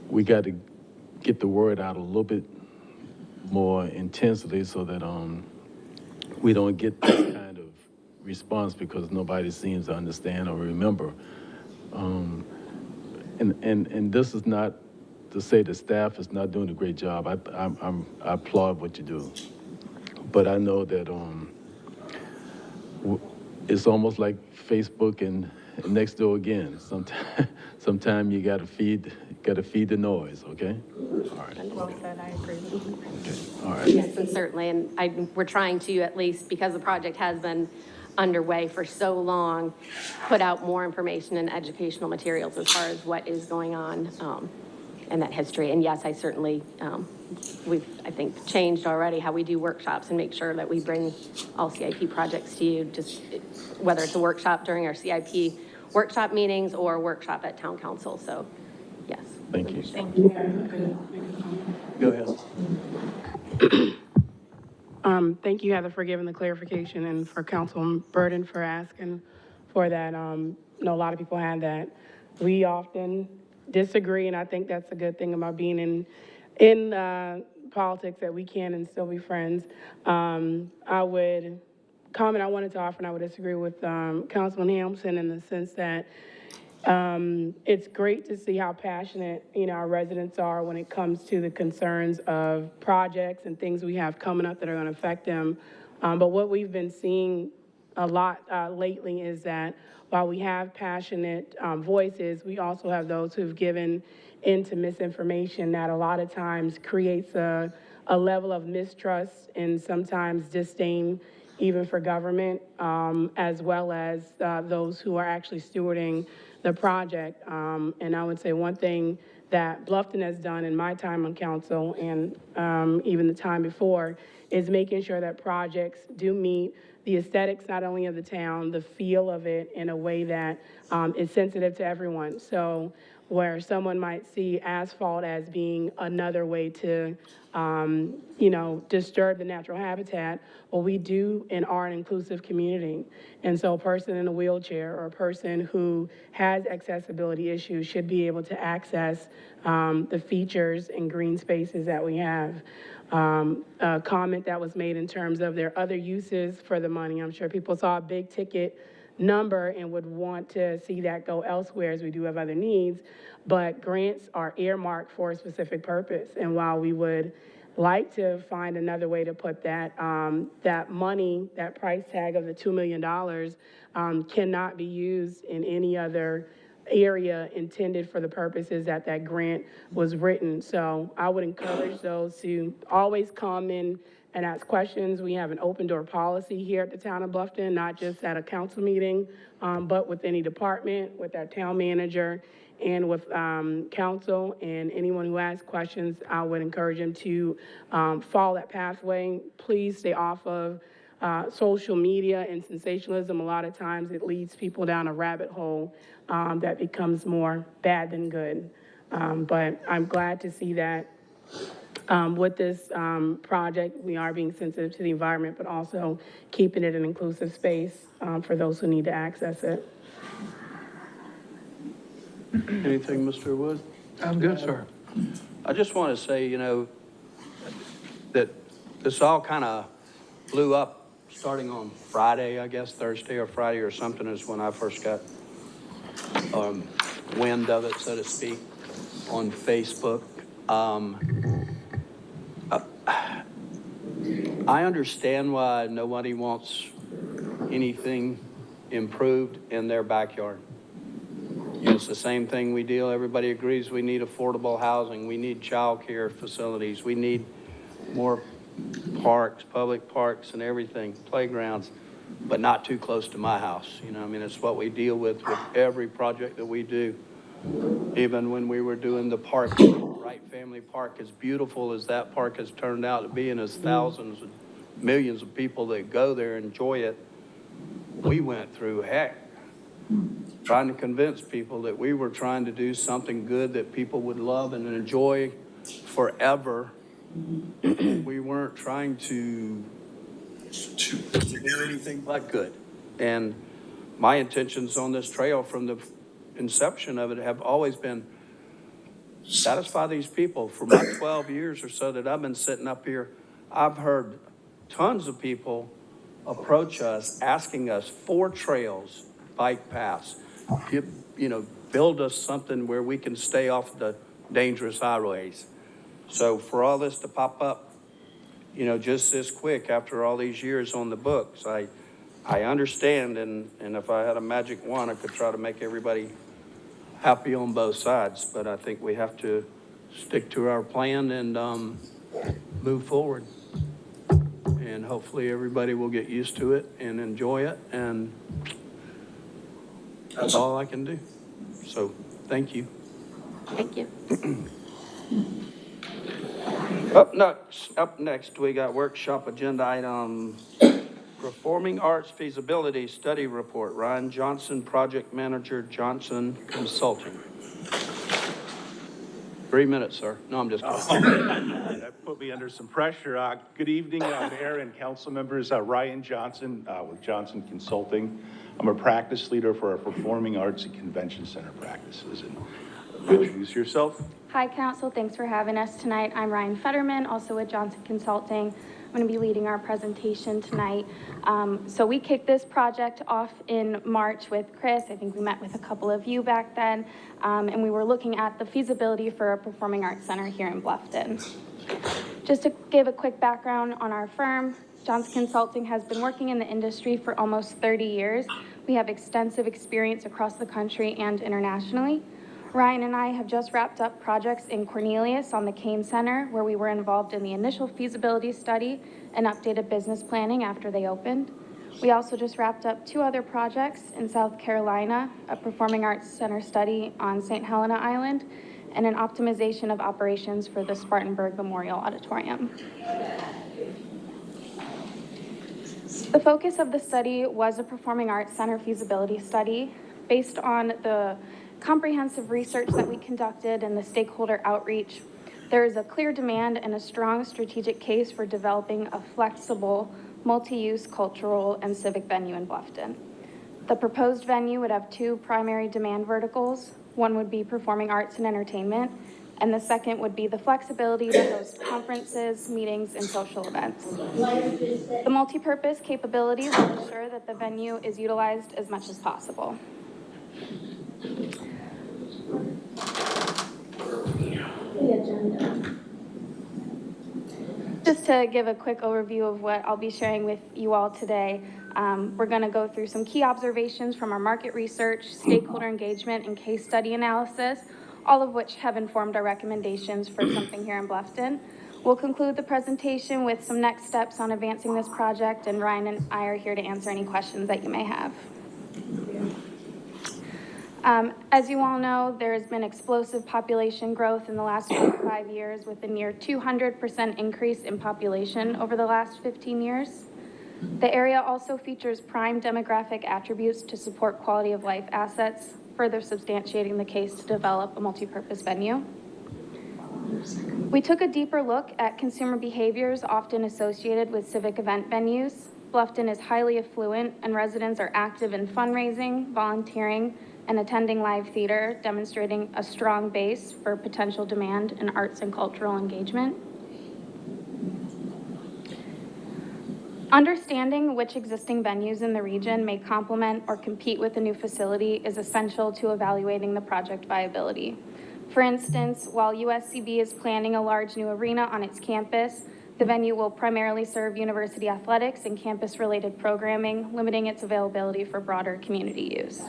we got to get the word out a little bit more intensely so that we don't get this kind of response because nobody seems to understand or remember. And this is not to say the staff is not doing a great job. I applaud what you do, but I know that it's almost like Facebook and next door again. Sometime you gotta feed the noise. Okay. All right. Well said, I agree. Okay. All right. Yes, and certainly, and we're trying to, at least because the project has been underway for so long, put out more information and educational materials as far as what is going on in that history. And yes, I certainly, we've, I think, changed already how we do workshops and make sure that we bring all CIP projects to you, just whether it's a workshop during our CIP workshop meetings or a workshop at town council. So, yes. Thank you. Thank you. Go ahead. Thank you, Heather, for giving the clarification, and for Councilman Burden for asking for that. I know a lot of people had that. We often disagree, and I think that's a good thing about being in politics, that we can and still be friends. I would comment I wanted to offer, and I would disagree with Councilman Hampson in the sense that it's great to see how passionate, our residents are when it comes to the concerns of projects and things we have coming up that are going to affect them. But what we've been seeing a lot lately is that while we have passionate voices, we also have those who've given into misinformation that a lot of times creates a level of mistrust and sometimes disdain even for government. as well as those who are actually stewarding the project. And I would say one thing that Bluffton has done in my time on council and even the time before is making sure that projects do meet the aesthetics not only of the town, the feel of it in a way that is sensitive to everyone. So where someone might see asphalt as being another way to, disturb the natural habitat, well, we do and are an inclusive community. And so a person in a wheelchair or a person who has accessibility issues should be able to access the features and green spaces that we have. A comment that was made in terms of their other uses for the money. I'm sure people saw a big ticket number and would want to see that go elsewhere, as we do have other needs, but grants are earmarked for a specific purpose. And while we would like to find another way to put that, that money, that price tag of the $2 million cannot be used in any other area intended for the purposes that that grant was written. So I would encourage those to always come in and ask questions. We have an open door policy here at the town of Bluffton, not just at a council meeting, but with any department, with our town manager, and with council. And anyone who asks questions, I would encourage them to follow that pathway. Please stay off of social media and sensationalism. A lot of times it leads people down a rabbit hole that becomes more bad than good. But I'm glad to see that with this project, we are being sensitive to the environment, but also keeping it an inclusive space for those who need to access it. Anything, Mr. Wood? I'm good, sir. I just want to say, that this all kind of blew up starting on Friday, I guess, Thursday or Friday or something is when I first got wind of it, so to speak, on Facebook. I understand why nobody wants anything improved in their backyard. It's the same thing we deal, everybody agrees we need affordable housing, we need childcare facilities, we need more parks, public parks and everything, playgrounds, but not too close to my house. It's what we deal with every project that we do. Even when we were doing the park, Wright Family Park, as beautiful as that park has turned out to be, and as thousands and millions of people that go there enjoy it, we went through heck trying to convince people that we were trying to do something good that people would love and enjoy forever. We weren't trying to do anything but good. And my intentions on this trail from the inception of it have always been satisfy these people. For my 12 years or so that I've been sitting up here, I've heard tons of people approach us asking us for trails, bike paths, build us something where we can stay off the dangerous highways. So for all this to pop up, just this quick after all these years on the books, I understand, and if I had a magic wand, I could try to make everybody happy on both sides, but I think we have to stick to our plan and move forward. And hopefully everybody will get used to it and enjoy it, and that's all I can do. So, thank you. Thank you. Up next, we got workshop agenda item, Performing Arts Feasibility Study Report. Ryan Johnson, Project Manager, Johnson Consulting. 3 minutes, sir. No, I'm just kidding. That put me under some pressure. Good evening, Mayor and council members. Ryan Johnson with Johnson Consulting. I'm a practice leader for our Performing Arts and Convention Center practices. And introduce yourself. Hi, Council. Thanks for having us tonight. I'm Ryan Fetterman, also with Johnson Consulting. I'm going to be leading our presentation tonight. So we kicked this project off in March with Chris. I think we met with a couple of you back then, and we were looking at the feasibility for a performing arts center here in Bluffton. Just to give a quick background on our firm, Johnson Consulting has been working in the industry for almost 30 years. We have extensive experience across the country and internationally. Ryan and I have just wrapped up projects in Cornelius on the Kane Center, where we were involved in the initial feasibility study and updated business planning after they opened. We also just wrapped up 2 other projects in South Carolina, a Performing Arts Center study on St. Helena Island, and an optimization of operations for the Spartanburg Memorial Auditorium. The focus of the study was a Performing Arts Center feasibility study based on the comprehensive research that we conducted and the stakeholder outreach. There is a clear demand and a strong strategic case for developing a flexible, multi-use cultural and civic venue in Bluffton. The proposed venue would have 2 primary demand verticals. One would be performing arts and entertainment, and the second would be the flexibility to host conferences, meetings, and social events. The multi-purpose capabilities will ensure that the venue is utilized as much as possible. Just to give a quick overview of what I'll be sharing with you all today, we're going to go through some key observations from our market research, stakeholder engagement, and case study analysis, all of which have informed our recommendations for something here in Bluffton. We'll conclude the presentation with some next steps on advancing this project, and Ryan and I are here to answer any questions that you may have. As you all know, there has been explosive population growth in the last 5 years, with a near 200% increase in population over the last 15 years. The area also features prime demographic attributes to support quality of life assets, further substantiating the case to develop a multi-purpose venue. We took a deeper look at consumer behaviors often associated with civic event venues. Bluffton is highly affluent, and residents are active in fundraising, volunteering, and attending live theater, demonstrating a strong base for potential demand in arts and cultural engagement. Understanding which existing venues in the region may complement or compete with a new facility is essential to evaluating the project viability. For instance, while USCB is planning a large new arena on its campus, the venue will primarily serve university athletics and campus-related programming, limiting its availability for broader community use.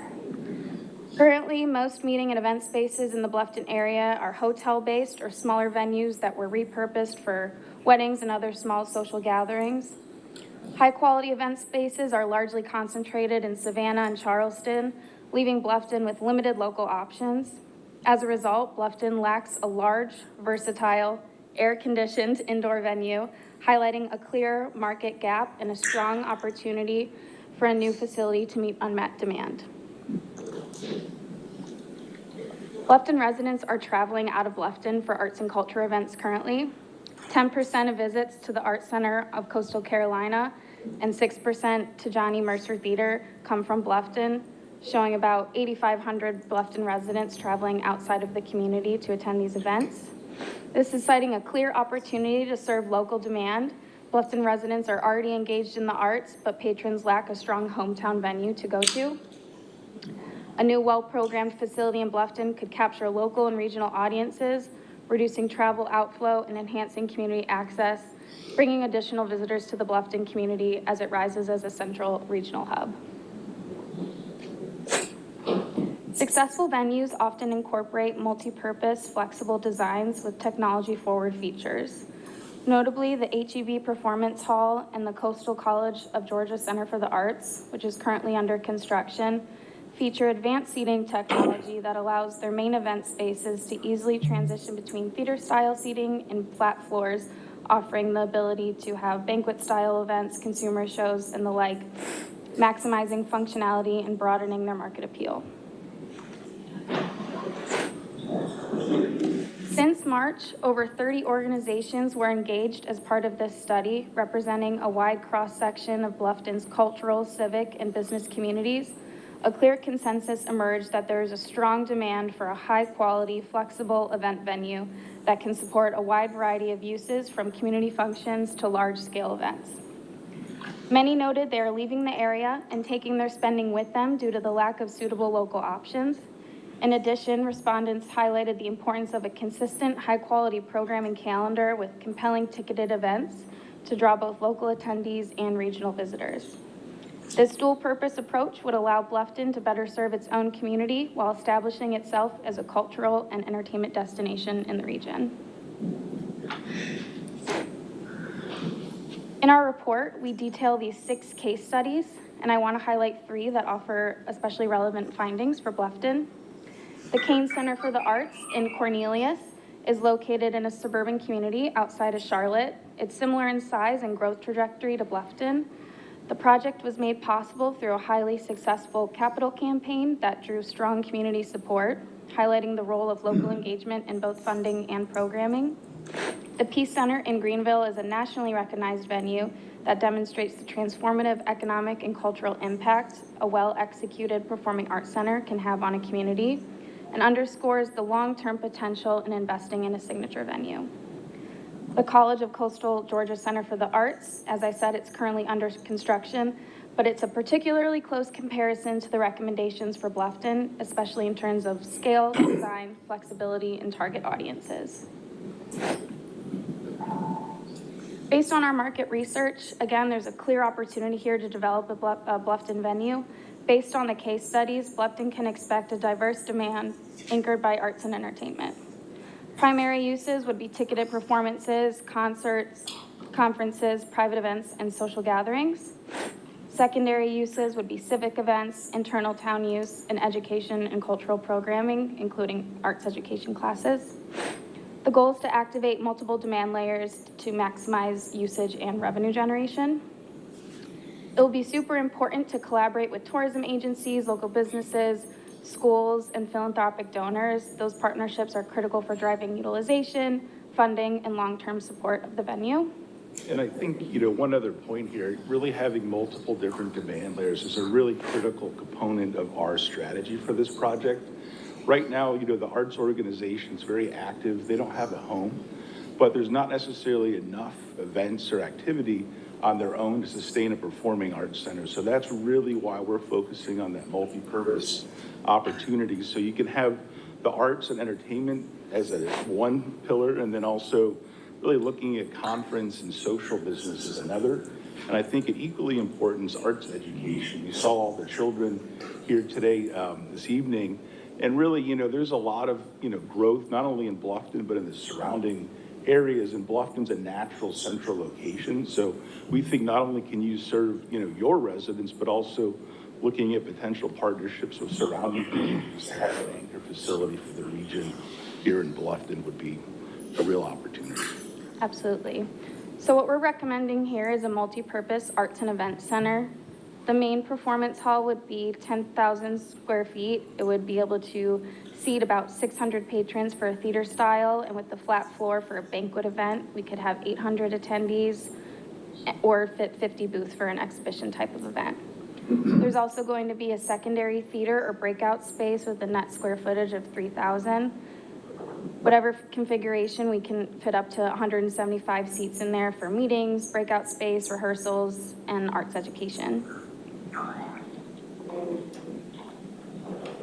Currently, most meeting and event spaces in the Bluffton area are hotel-based or smaller venues that were repurposed for weddings and other small social gatherings. High-quality event spaces are largely concentrated in Savannah and Charleston, leaving Bluffton with limited local options. As a result, Bluffton lacks a large, versatile, air-conditioned indoor venue, highlighting a clear market gap and a strong opportunity for a new facility to meet unmet demand. Bluffton residents are traveling out of Bluffton for arts and culture events currently. 10% of visits to the Arts Center of Coastal Carolina and 6% to Johnny Mercer Theater come from Bluffton, showing about 8,500 Bluffton residents traveling outside of the community to attend these events. This is citing a clear opportunity to serve local demand. Bluffton residents are already engaged in the arts, but patrons lack a strong hometown venue to go to. A new well-programmed facility in Bluffton could capture local and regional audiences, reducing travel outflow and enhancing community access, bringing additional visitors to the Bluffton community as it rises as a central regional hub. Successful venues often incorporate multi-purpose, flexible designs with technology-forward features. Notably, the HEB Performance Hall and the Coastal College of Georgia Center for the Arts, which is currently under construction, feature advanced seating technology that allows their main event spaces to easily transition between theater-style seating and flat floors, offering the ability to have banquet-style events, consumer shows, and the like, maximizing functionality and broadening their market appeal. Since March, over 30 organizations were engaged as part of this study, representing a wide cross-section of Bluffton's cultural, civic, and business communities. A clear consensus emerged that there is a strong demand for a high-quality, flexible event venue that can support a wide variety of uses, from community functions to large-scale events. Many noted they are leaving the area and taking their spending with them due to the lack of suitable local options. In addition, respondents highlighted the importance of a consistent, high-quality programming calendar with compelling ticketed events to draw both local attendees and regional visitors. This dual-purpose approach would allow Bluffton to better serve its own community while establishing itself as a cultural and entertainment destination in the region. In our report, we detail these 6 case studies, and I want to highlight 3 that offer especially relevant findings for Bluffton. The Kane Center for the Arts in Cornelius is located in a suburban community outside of Charlotte. It's similar in size and growth trajectory to Bluffton. The project was made possible through a highly successful capital campaign that drew strong community support, highlighting the role of local engagement in both funding and programming. The Peace Center in Greenville is a nationally recognized venue that demonstrates the transformative economic and cultural impact a well-executed performing arts center can have on a community, and underscores the long-term potential in investing in a signature venue. The College of Coastal Georgia Center for the Arts, as I said, it's currently under construction, but it's a particularly close comparison to the recommendations for Bluffton, especially in terms of scale, design, flexibility, and target audiences. Based on our market research, again, there's a clear opportunity here to develop a Bluffton venue. Based on the case studies, Bluffton can expect a diverse demand anchored by arts and entertainment. Primary uses would be ticketed performances, concerts, conferences, private events, and social gatherings. Secondary uses would be civic events, internal town use, and education and cultural programming, including arts education classes. The goal is to activate multiple demand layers to maximize usage and revenue generation. It will be super important to collaborate with tourism agencies, local businesses, schools, and philanthropic donors. Those partnerships are critical for driving utilization, funding, and long-term support of the venue. And I think, one other point here, really having multiple different demand layers is a really critical component of our strategy for this project. Right now, the arts organization is very active. They don't have a home, but there's not necessarily enough events or activity on their own to sustain a performing arts center. So that's really why we're focusing on that multi-purpose opportunity. So you can have the arts and entertainment as one pillar, and then also really looking at conference and social business as another. And I think it equally important is arts education. You saw all the children here today, this evening, and really, there's a lot of, growth, not only in Bluffton, but in the surrounding areas, and Bluffton's a natural central location. So we think not only can you serve, your residents, but also looking at potential partnerships with surrounding communities to have an anchor facility for the region here in Bluffton would be a real opportunity. Absolutely. So what we're recommending here is a multi-purpose arts and events center. The main performance hall would be 10,000 square feet. It would be able to seat about 600 patrons for a theater style, and with the flat floor for a banquet event, we could have 800 attendees or fit 50 booths for an exhibition type of event. There's also going to be a secondary theater or breakout space with a net square footage of 3,000. Whatever configuration, we can fit up to 175 seats in there for meetings, breakout space, rehearsals, and arts education.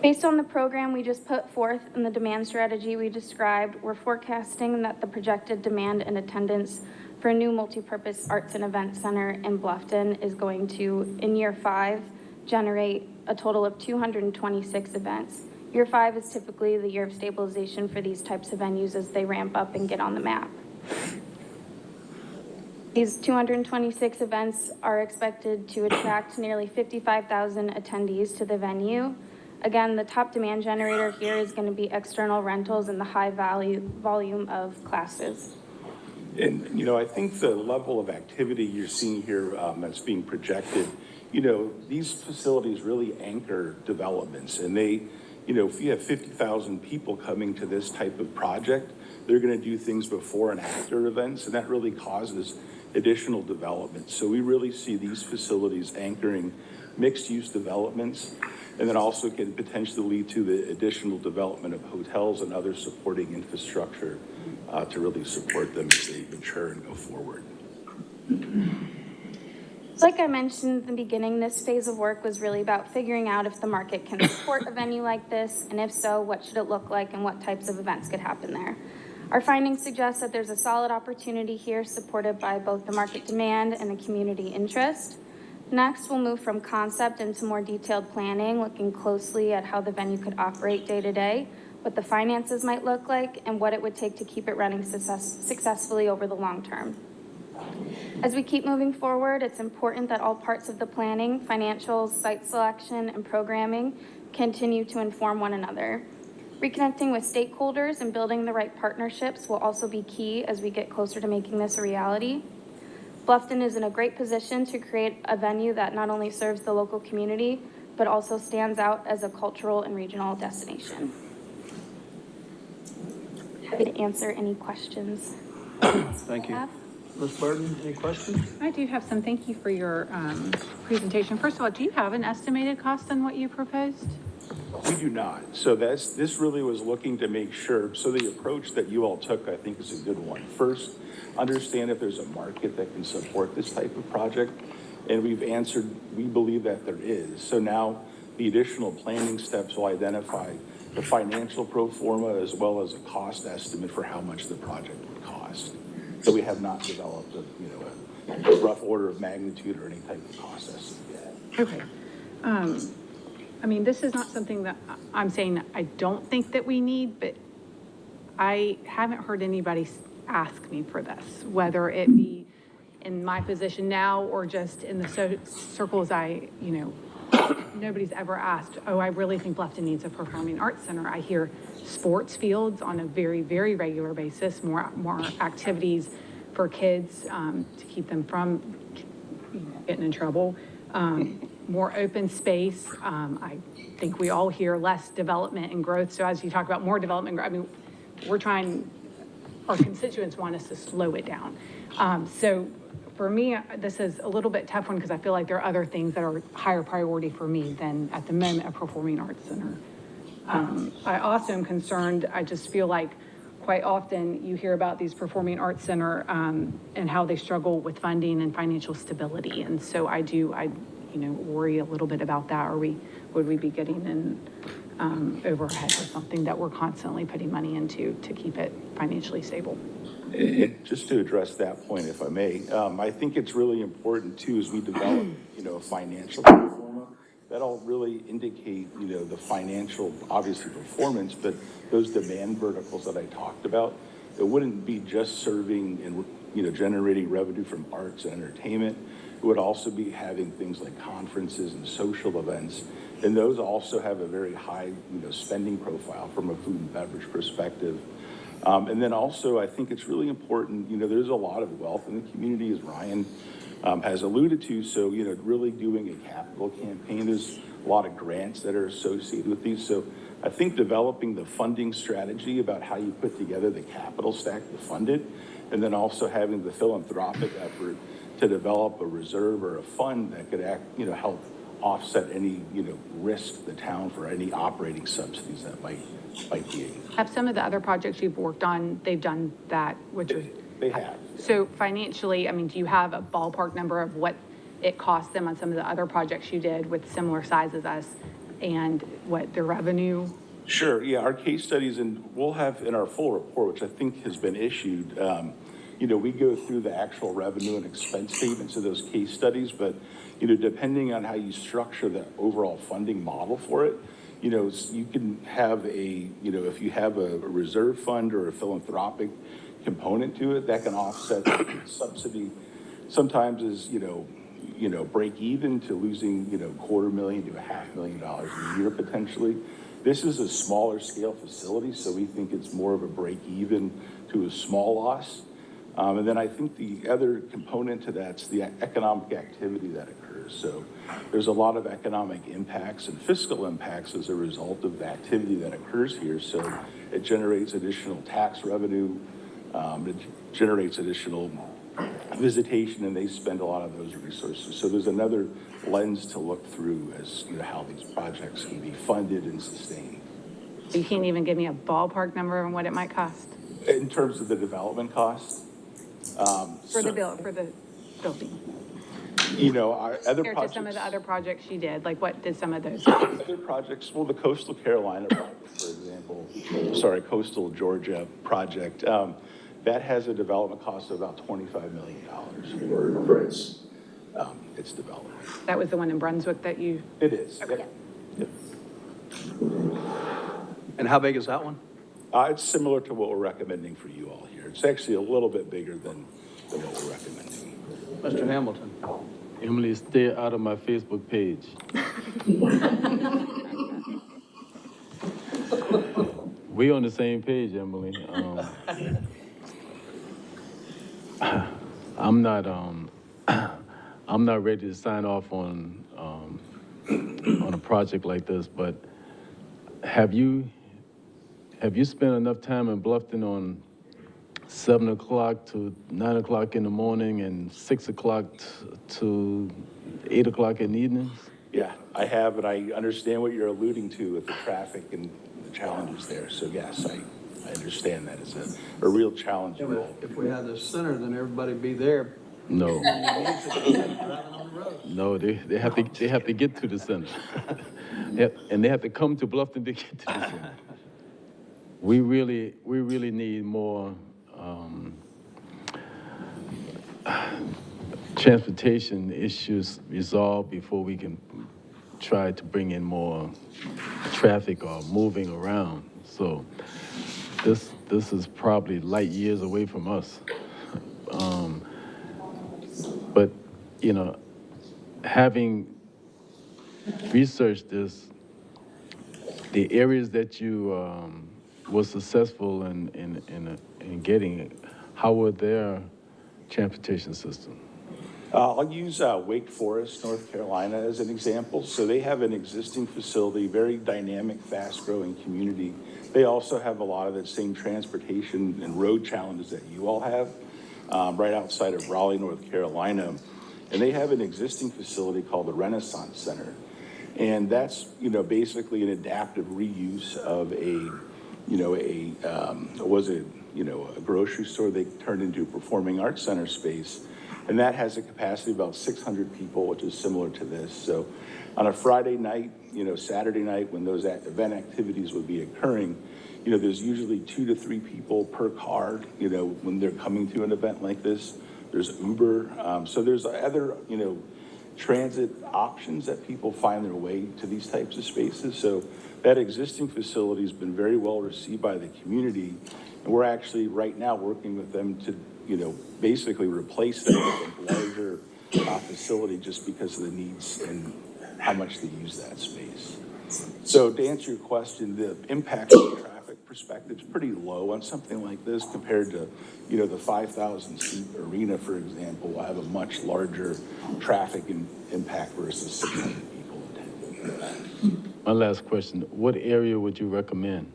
Based on the program we just put forth and the demand strategy we described, we're forecasting that the projected demand and attendance for a new multi-purpose arts and event center in Bluffton is going to, in year 5, generate a total of 226 events. Year 5 is typically the year of stabilization for these types of venues as they ramp up and get on the map. These 226 events are expected to attract nearly 55,000 attendees to the venue. Again, the top demand generator here is going to be external rentals and the high volume of classes. And, I think the level of activity you're seeing here that's being projected, these facilities really anchor developments. And they, if you have 50,000 people coming to this type of project, they're going to do things before and after events, and that really causes additional development. So we really see these facilities anchoring mixed-use developments, and then also can potentially lead to the additional development of hotels and other supporting infrastructure to really support them as they mature and go forward. Like I mentioned in the beginning, this phase of work was really about figuring out if the market can support a venue like this, and if so, what should it look like and what types of events could happen there. Our findings suggest that there's a solid opportunity here supported by both the market demand and the community interest. Next, we'll move from concept into more detailed planning, looking closely at how the venue could operate day to day, what the finances might look like, and what it would take to keep it running successfully over the long term. As we keep moving forward, it's important that all parts of the planning, financials, site selection, and programming continue to inform one another. Reconnecting with stakeholders and building the right partnerships will also be key as we get closer to making this a reality. Bluffton is in a great position to create a venue that not only serves the local community, but also stands out as a cultural and regional destination. Happy to answer any questions. Thank you. Ms. Burton, any questions? I do have some. Thank you for your presentation. First of all, do you have an estimated cost on what you proposed? We do not. So this really was looking to make sure, so the approach that you all took, I think, is a good one. First, understand if there's a market that can support this type of project. And we've answered, we believe that there is. So now the additional planning steps will identify the financial pro forma as well as a cost estimate for how much the project would cost. So we have not developed a rough order of magnitude or any type of cost estimate yet. Okay. I mean, this is not something that I'm saying I don't think that we need, but I haven't heard anybody ask me for this, whether it be in my position now or just in the circles nobody's ever asked, oh, I really think Bluffton needs a performing arts center. I hear sports fields on a very, very regular basis, more activities for kids to keep them from getting in trouble. More open space. I think we all hear less development and growth. So as you talk about more development, I mean, our constituents want us to slow it down. So for me, this is a little bit tough one because I feel like there are other things that are higher priority for me than at the moment a performing arts center. I also am concerned, I just feel like quite often you hear about these performing arts center and how they struggle with funding and financial stability. And so I worry a little bit about that. Would we be getting in overhead or something that we're constantly putting money into to keep it financially stable? And just to address that point, if I may, I think it's really important too, as we develop, a financial pro forma, that'll really indicate, the financial, obviously performance, but those demand verticals that I talked about, it wouldn't be just serving and, generating revenue from arts and entertainment. It would also be having things like conferences and social events. And those also have a very high, spending profile from a food and beverage perspective. And then also, I think it's really important, there's a lot of wealth in the community, as Ryan has alluded to. So, really doing a capital campaign, there's a lot of grants that are associated with these. So I think developing the funding strategy about how you put together the capital stack to fund it, and then also having the philanthropic effort to develop a reserve or a fund that could help offset any, risk to the town for any operating subsidies that might be. Have some of the other projects you've worked on, they've done that, which is... They have. So financially, I mean, do you have a ballpark number of what it cost them on some of the other projects you did with similar size as us and what the revenue? Sure, yeah, our case studies, and we'll have in our full report, which I think has been issued, we go through the actual revenue and expense statements of those case studies, but, depending on how you structure the overall funding model for it, you can have if you have a reserve fund or a philanthropic component to it, that can offset subsidy. Sometimes is, break even to losing, $250,000 to $500,000 a year potentially. This is a smaller scale facility, so we think it's more of a break even to a small loss. And then I think the other component to that's the economic activity that occurs. So there's a lot of economic impacts and fiscal impacts as a result of the activity that occurs here. So it generates additional tax revenue, it generates additional visitation, and they spend a lot of those resources. So there's another lens to look through as how these projects can be funded and sustained. You can't even give me a ballpark number on what it might cost? In terms of the development costs? For the building. Our other Compared projects. to some of the other projects you did, like what did some of those? Other projects, well, the Coastal Carolina project, for example, Coastal Georgia project, that has a development cost of about $25 million for its development. That was the one in Brunswick that you? It is. Okay. Yep. And how big is that one? It's similar to what we're recommending for you all here. It's actually a little bit bigger than what we're recommending. Mr. Hamilton. Emily, stay out of my Facebook page. We on the same page, Emily. I'm not, I'm not ready to sign off on a project like this, but have you spent enough time in Bluffton on 7 o'clock to 9 o'clock in the morning and 6 o'clock to 8 o'clock in the evenings? Yeah, I have, and I understand what you're alluding to with the traffic and the challenges there. So yes, I understand that it's a real challenge. Yeah, but if we had this center, then everybody'd be there. No. Driving on the road. No, they have to get to the center. And they have to come to Bluffton to get to the center. We really need more transportation issues resolved before we can try to bring in more traffic or moving around. So this is probably light years away from us. But, you know, having researched this, the areas that you were successful in getting, how were their transportation system? I'll use Wake Forest, North Carolina as an example. So they have an existing facility, very dynamic, fast-growing community. They also have a lot of the same transportation and road challenges that you all have, right outside of Raleigh, North Carolina. And they have an existing facility called the Renaissance Center. And that's, basically an adaptive reuse of a grocery store they turned into a performing arts center space. And that has a capacity of about 600 people, which is similar to this. So on a Friday night, Saturday night, when those event activities would be occurring, there's usually 2 to 3 people per car, when they're coming to an event like this. There's Uber. So there's other, transit options that people find their way to these types of spaces. So that existing facility has been very well received by the community. And we're actually right now working with them to, basically replace that with a larger facility just because of the needs and how much they use that space. So to answer your question, the impact from a traffic perspective is pretty low on something like this compared to, the 5,000 seat arena, for example, will have a much larger traffic impact versus 600 people attending. My last question, what area would you recommend?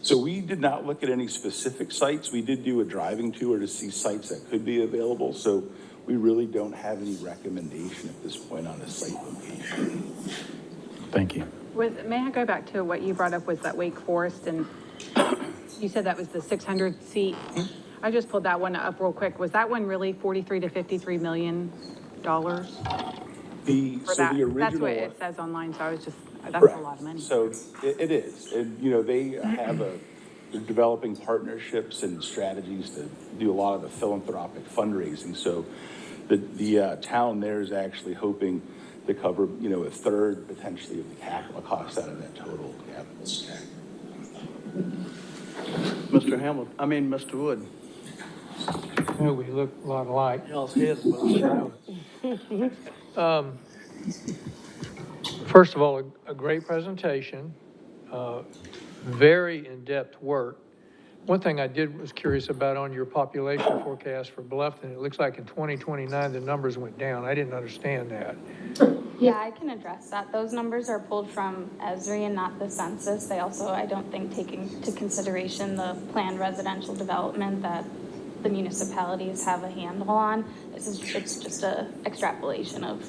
So we did not look at any specific sites. We did do a driving tour to see sites that could be available. So we really don't have any recommendation at this point on a site location. Thank you. May I go back to what you brought up with that Wake Forest, and you said that was the 600 seat? I just pulled that one up real quick. Was that one really 43 to 53 million dollars? The original. That's what it says online. So I was just, that's Correct. a lot of money. So it is, and they they're developing partnerships and strategies to do a lot of the philanthropic fundraising. So the town there is actually hoping to cover, a third potentially of the capital cost out of that total capital stack. Mr. Wood. Oh, we look a lot alike. Y'all's heads both First of all, a great presentation, very in-depth work. One thing I was curious about on your population forecast for Bluffton, it looks like in 2029, the numbers went down. I didn't understand that. Yeah, I can address that. Those numbers are pulled from ESRI and not the census. They also, I don't think, take into consideration the planned residential development that the municipalities have a handle on. It's just a extrapolation of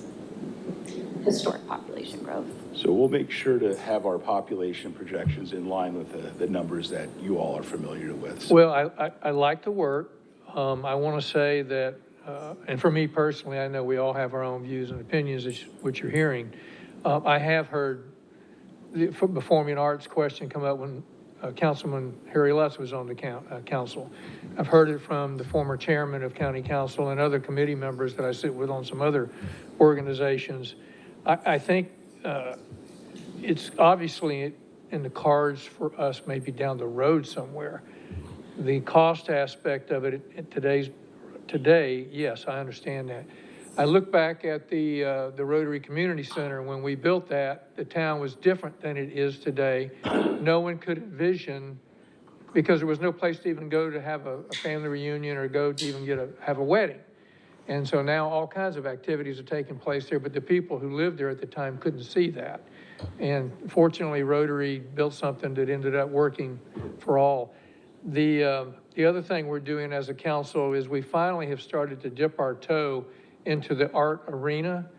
historic population growth. So we'll make sure to have our population projections in line with the numbers that you all are familiar with. Well, I like the work. I want to say that, and for me personally, I know we all have our own views and opinions, which you're hearing. I have heard the performing arts question come up when Councilman Harry Lutz was on the council. I've heard it from the former chairman of county council and other committee members that I sit with on some other organizations. I think it's obviously in the cards for us maybe down the road somewhere. The cost aspect of it at today, yes, I understand that. I look back at the Rotary Community Center, when we built that, the town was different than it is today. No one could envision, because there was no place to even go to have a family reunion or go to even have a wedding. And so now all kinds of activities are taking place there, but the people who lived there at the time couldn't see that. And fortunately, Rotary built something that ended up working for all. The other thing we're doing as a council is we finally have started to dip our toe into the art arena.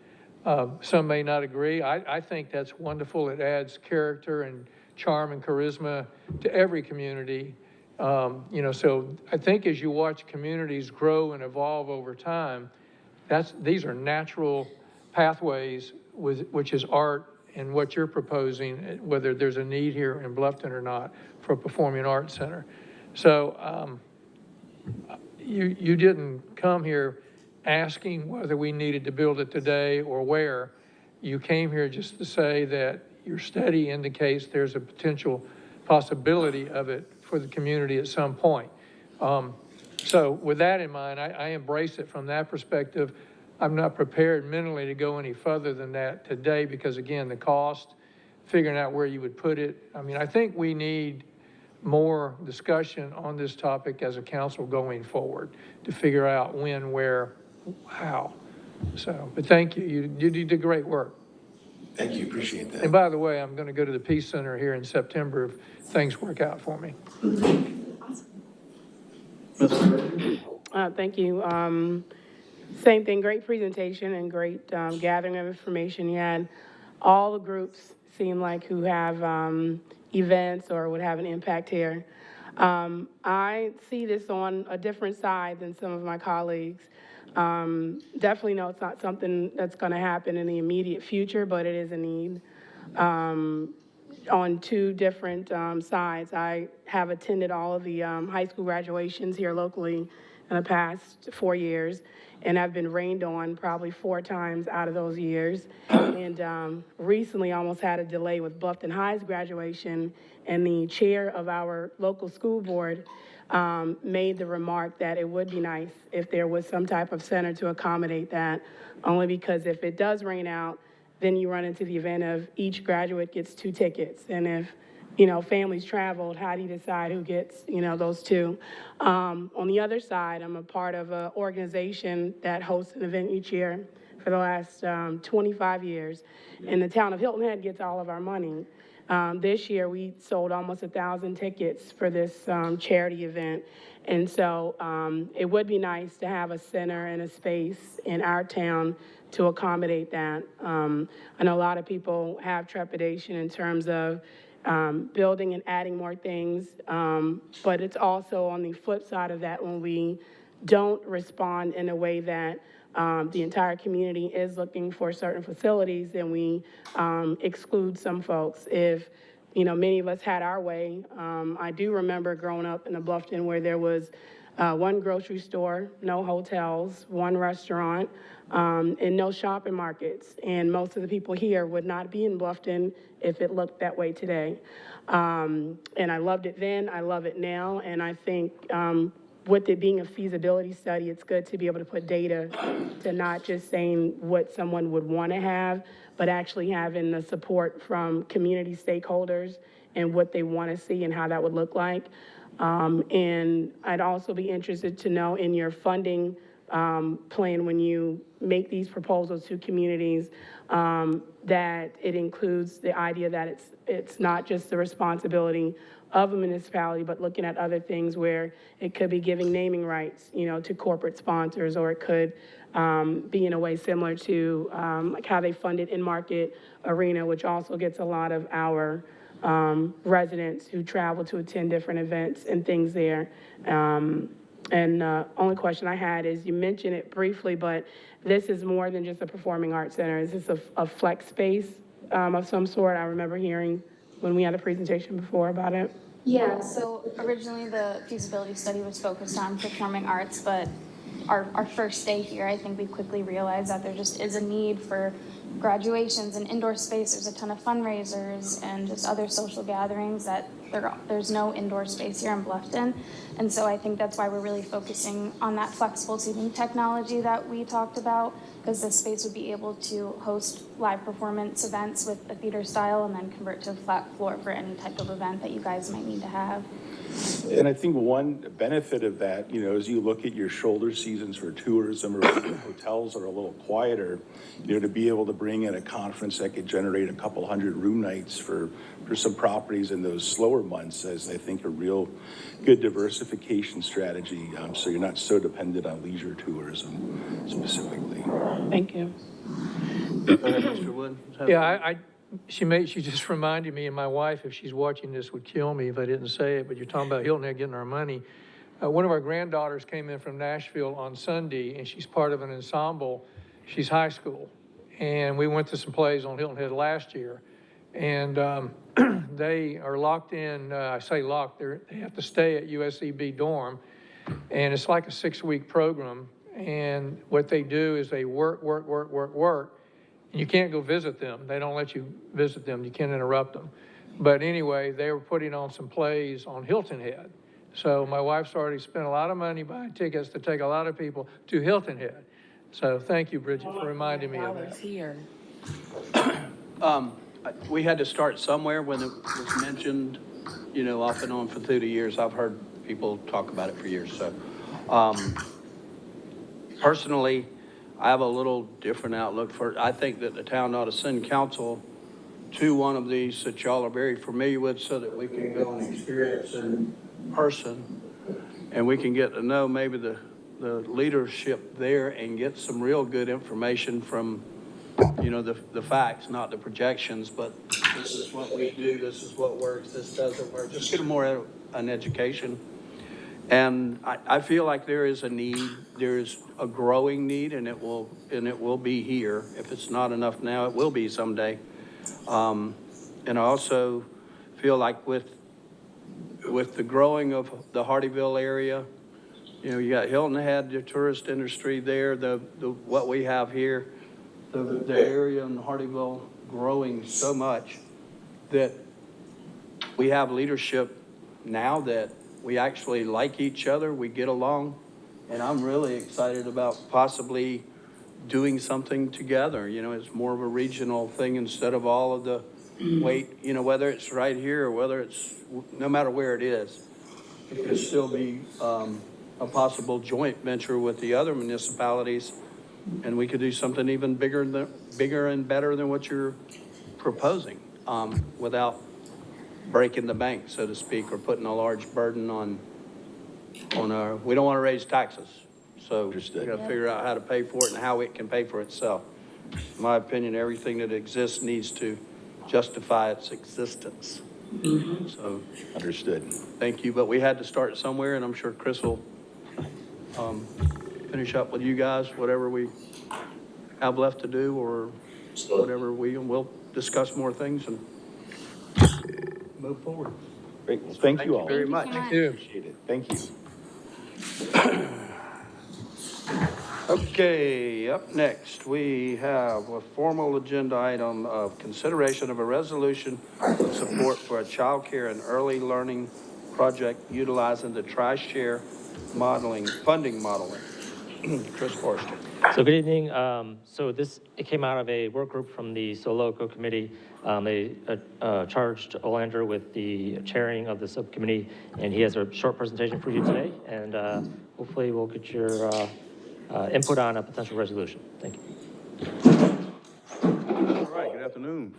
Some may not agree. I think that's wonderful. It adds character and charm and charisma to every community. So I think as you watch communities grow and evolve over time, these are natural pathways, which is art, and what you're proposing, whether there's a need here in Bluffton or not for a performing arts center. So you didn't come here asking whether we needed to build it today or where. You came here just to say that your study indicates there's a potential possibility of it for the community at some point. So with that in mind, I embrace it from that perspective. I'm not prepared mentally to go any further than that today because, again, the cost, figuring out where you would put it. I mean, I think we need more discussion on this topic as a council going forward to figure out when, where, how. So, but thank you. You did great work. Thank you, appreciate that. And by the way, I'm going to go to the Peace Center here in September if things work out for me. Thank you. Same thing, great presentation and great gathering of information. You had all the groups seem like who have events or would have an impact here. I see this on a different side than some of my colleagues. Definitely know it's not something that's going to happen in the immediate future, but it is a need. On two different sides, I have attended all of the high school graduations here locally in the past 4 years, and I've been rained on probably 4 times out of those years. And recently almost had a delay with Bluffton High's graduation, and the chair of our local school board made the remark that it would be nice if there was some type of center to accommodate that, only because if it does rain out, then you run into the event of each graduate gets 2 tickets. And if, families traveled, how do you decide who gets, those 2? On the other side, I'm a part of an organization that hosts an event each year for the last 25 years. And the town of Hilton Head gets all of our money. This year, we sold almost 1,000 tickets for this charity event. And so it would be nice to have a center and a space in our town to accommodate that. I know a lot of people have trepidation in terms of building and adding more things, but it's also on the flip side of that when we don't respond in a way that the entire community is looking for certain facilities, then we exclude some folks. If, many of us had our way, I do remember growing up in the Bluffton where there was 1 grocery store, no hotels, 1 restaurant, and no shopping markets. And most of the people here would not be in Bluffton if it looked that way today. And I loved it then, I love it now, and I think with it being a feasibility study, it's good to be able to put data to not just saying what someone would want to have, but actually having the support from community stakeholders and what they want to see and how that would look like. And I'd also be interested to know in your funding plan when you make these proposals to communities that it includes the idea that it's not just the responsibility of a municipality, but looking at other things where it could be giving naming rights, to corporate sponsors, or it could be in a way similar to like how they funded In-Market Arena, which also gets a lot of our residents who travel to attend different events and things there. And only question I had is, you mentioned it briefly, but this is more than just a performing arts center. Is this a flex space of some sort? I remember hearing when we had a presentation before about it. Yeah, so originally the feasibility study was focused on performing arts, but our first day here, I think we quickly realized that there just is a need for graduations and indoor space. There's a ton of fundraisers and just other social gatherings that there's no indoor space here in Bluffton. And so I think that's why we're really focusing on that flexible seating technology that we talked about, because this space would be able to host live performance events with a theater style and then convert to a flat floor for any type of event that you guys might need to have. And I think one benefit of that, as you look at your shoulder seasons for tourism or when hotels are a little quieter, to be able to bring in a conference that could generate a couple hundred room nights for some properties in those slower months is, I think, a real good diversification strategy. So you're not so dependent on leisure tourism specifically. Thank you. Go ahead, Mr. Wood. Yeah, she just reminded me, and my wife, if she's watching this, would kill me if I didn't say it, but you're talking about Hilton Head getting our money. One of our granddaughters came in from Nashville on Sunday, and she's part of an ensemble. She's high school, and we went to some plays on Hilton Head last year, and they are locked in, I say locked, they have to stay at USCB dorm, and it's like a 6-week program, and what they do is they work, and you can't go visit them. They don't let you visit them. You can't interrupt them. But anyway, they were putting on some plays on Hilton Head. So my wife's already spent a lot of money buying tickets to take a lot of people to Hilton Head. So thank you, Bridget, for reminding me of that. Here. We had to start somewhere when it was mentioned, off and on for 30 years. I've heard people talk about it for years. So personally, I have a little different outlook I think that the town ought to send council to one of these that y'all are very familiar with so that we can go and experience in person and we can get to know maybe the leadership there and get some real good information from, the facts, not the projections, but this is what we do, this is what works, this doesn't work. Just get more an education. And I feel like there is a need, there is a growing need, and it will be here. If it's not enough now, it will be someday. And I also feel like with the growing of the Hardyville area, you got Hilton Head, the tourist industry there, what we have here, the area in Hardyville growing so much that we have leadership now that we actually like each other, we get along, and I'm really excited about possibly doing something together. It's more of a regional thing instead of all of the weight, whether it's right here or whether it's, no matter where it is, it could still be a possible joint venture with the other municipalities, and we could do something even bigger and better than what you're proposing, without breaking the bank, so to speak, or putting a large burden on our, we don't want to raise taxes. So we got to figure out how to pay for it and how it can pay for itself. In my opinion, everything that exists needs to justify its existence. So Understood. thank you, but we had to start somewhere, and I'm sure Chris will finish up with you guys, whatever we have left to do, or whatever we'll discuss more things and move forward. Great. Well, thank you all. Very much. Thank you. Appreciate it. Thank you. Okay, up next, we have a formal agenda item of consideration of a resolution of support for a child care and early learning project utilizing the tri-share funding modeling. Chris Forrester. So good evening. It came out of a work group from the Soloco committee. They charged Olander with the chairing of the subcommittee, and he has a short presentation for you today, and hopefully we'll get your input on a potential resolution. Thank you. All right, good afternoon.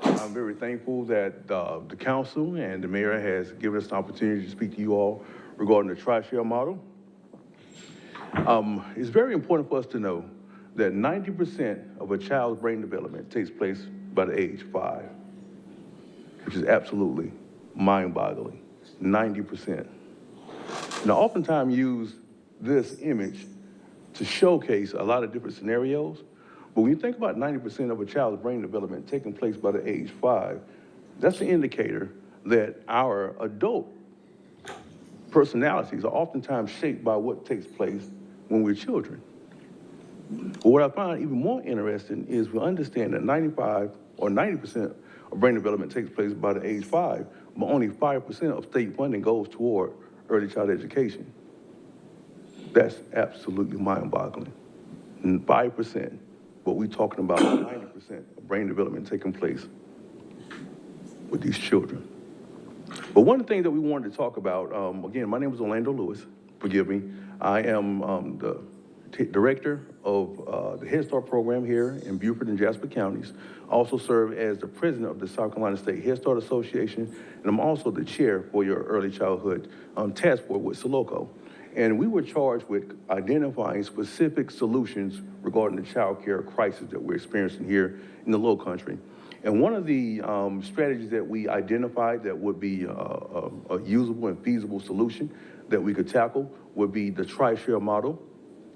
I'm very thankful that the council and the mayor has given us an opportunity to speak to you all regarding the tri-share model. It's very important for us to know that 90% of a child's brain development takes place by the age 5, which is absolutely mind-boggling, 90%. Now, oftentimes use this image to showcase a lot of different scenarios, but when you think about 90% of a child's brain development taking place by the age 5, that's an indicator that our adult personalities are oftentimes shaped by what takes place when we're children. But what I find even more interesting is we understand that 95 or 90% of brain development takes place by the age 5, but only 5% of state funding goes toward early child education. That's absolutely mind-boggling. 5%, but we're talking about 90% of brain development taking place with these children. But one of the things that we wanted to talk about, again, my name is Orlando Lewis, forgive me. I am the director of the Head Start program here in Beaufort and Jasper counties. I also serve as the president of the South Carolina State Head Start Association, and I'm also the chair for your early childhood task force with Soloco. And we were charged with identifying specific solutions regarding the child care crisis that we're experiencing here in the Low Country. And one of the strategies that we identified that would be a usable and feasible solution that we could tackle would be the tri-share model.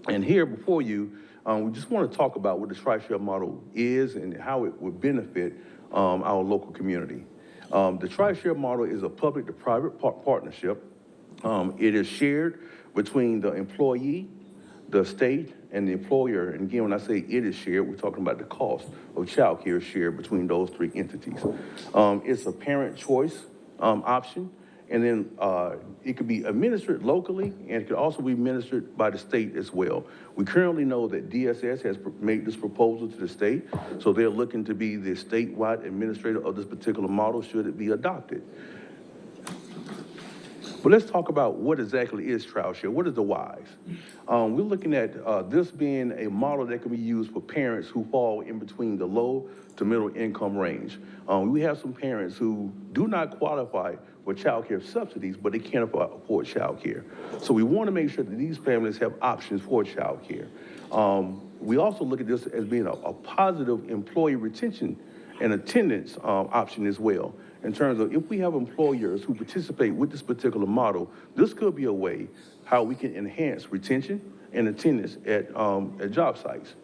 And here before you, we just want to talk about what the tri-share model is and how it would benefit our local community. The tri-share model is a public to private partnership. It is shared between the employee, the state, and the employer. And again, when I say it is shared, we're talking about the cost of child care shared between those three entities. It's a parent choice option, and then it could be administered locally, and it could also be administered by the state as well. We currently know that DSS has made this proposal to the state, so they're looking to be the statewide administrator of this particular model should it be adopted. But let's talk about what exactly is child share. What is the whys? We're looking at this being a model that can be used for parents who fall in between the low to middle income range. We have some parents who do not qualify for child care subsidies, but they can't afford child care. So we want to make sure that these families have options for child care. We also look at this as being a positive employee retention and attendance option as well. In terms of if we have employers who participate with this particular model, this could be a way how we can enhance retention and attendance at job sites.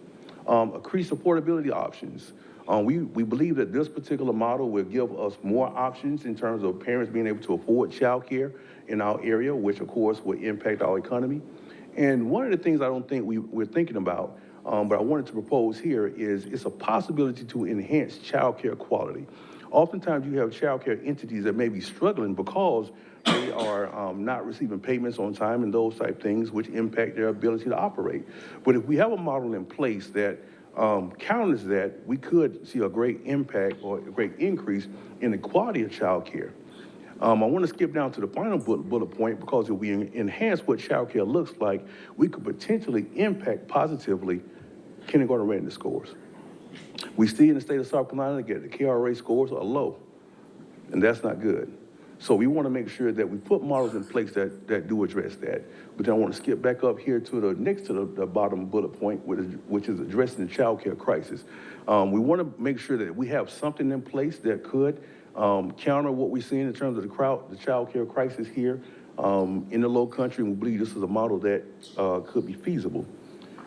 Increase affordability options. We believe that this particular model will give us more options in terms of parents being able to afford child care in our area, which of course will impact our economy. And one of the things I don't think we're thinking about, but I wanted to propose here is it's a possibility to enhance child care quality. Oftentimes you have child care entities that may be struggling because they are not receiving payments on time and those type things, which impact their ability to operate. But if we have a model in place that counters that, we could see a great impact or a great increase in the quality of child care. I want to skip down to the final bullet point because if we enhance what child care looks like, we could potentially impact positively kindergarten readiness scores. We see in the state of South Carolina that the KRA scores are low, and that's not good. So we want to make sure that we put models in place that do address that. But then I want to skip back up here to the bottom bullet point, which is addressing the child care crisis. We want to make sure that we have something in place that could counter what we're seeing in terms of the child care crisis here in the Low Country. And we believe this is a model that could be feasible.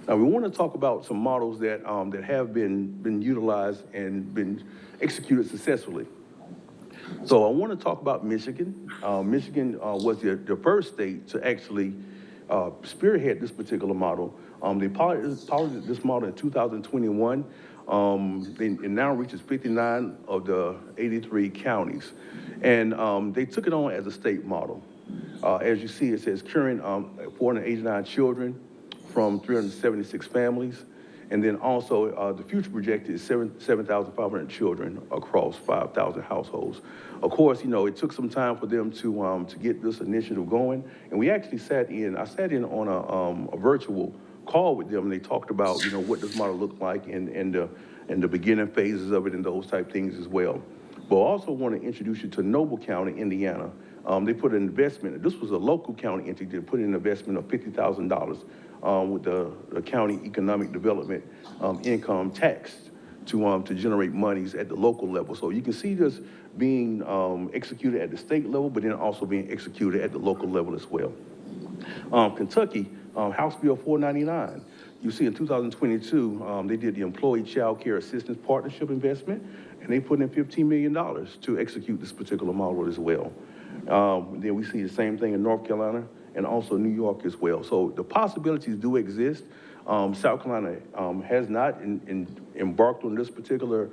Now, we want to talk about some models that have been utilized and been executed successfully. So I want to talk about Michigan. Michigan was the first state to actually spearhead this particular model. They piloted this model in 2021. It now reaches 59 of the 83 counties. And they took it on as a state model. As you see, it says current 489 children from 376 families. And then also the future projected is 7,500 children across 5,000 households. Of course, you know, it took some time for them to get this initiative going. And we actually I sat in on a virtual call with them, and they talked about, you know, what this model looked like and the beginning phases of it and those type things as well. But I also want to introduce you to Noble County, Indiana. They put an investment, this was a local county entity that put in an investment of $50,000 with the county economic development income tax to generate monies at the local level. So you can see this being executed at the state level, but then also being executed at the local level as well. Kentucky, House Bill 499. You see in 2022, they did the Employee Child Care Assistance Partnership investment, and they put in $15 million to execute this particular model as well. Then we see the same thing in North Carolina and also New York as well. So the possibilities do exist. South Carolina has not embarked on this particular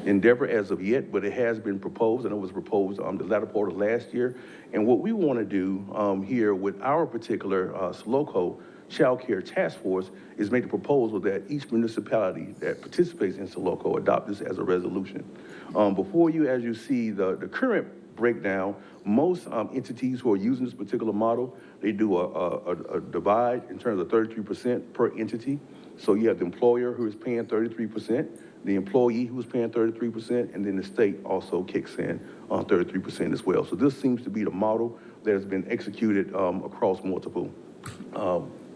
endeavor as of yet, but it has been proposed, and it was proposed the latter part of last year. And what we want to do here with our particular SLOCO Child Care Task Force is make the proposal that each municipality that participates in SLOCO adopt this as a resolution. Before you, as you see the current breakdown, most entities who are using this particular model, they do a divide in terms of 33% per entity. So you have the employer who is paying 33%, the employee who is paying 33%, and then the state also kicks in 33% as well. So this seems to be the model that has been executed across multiple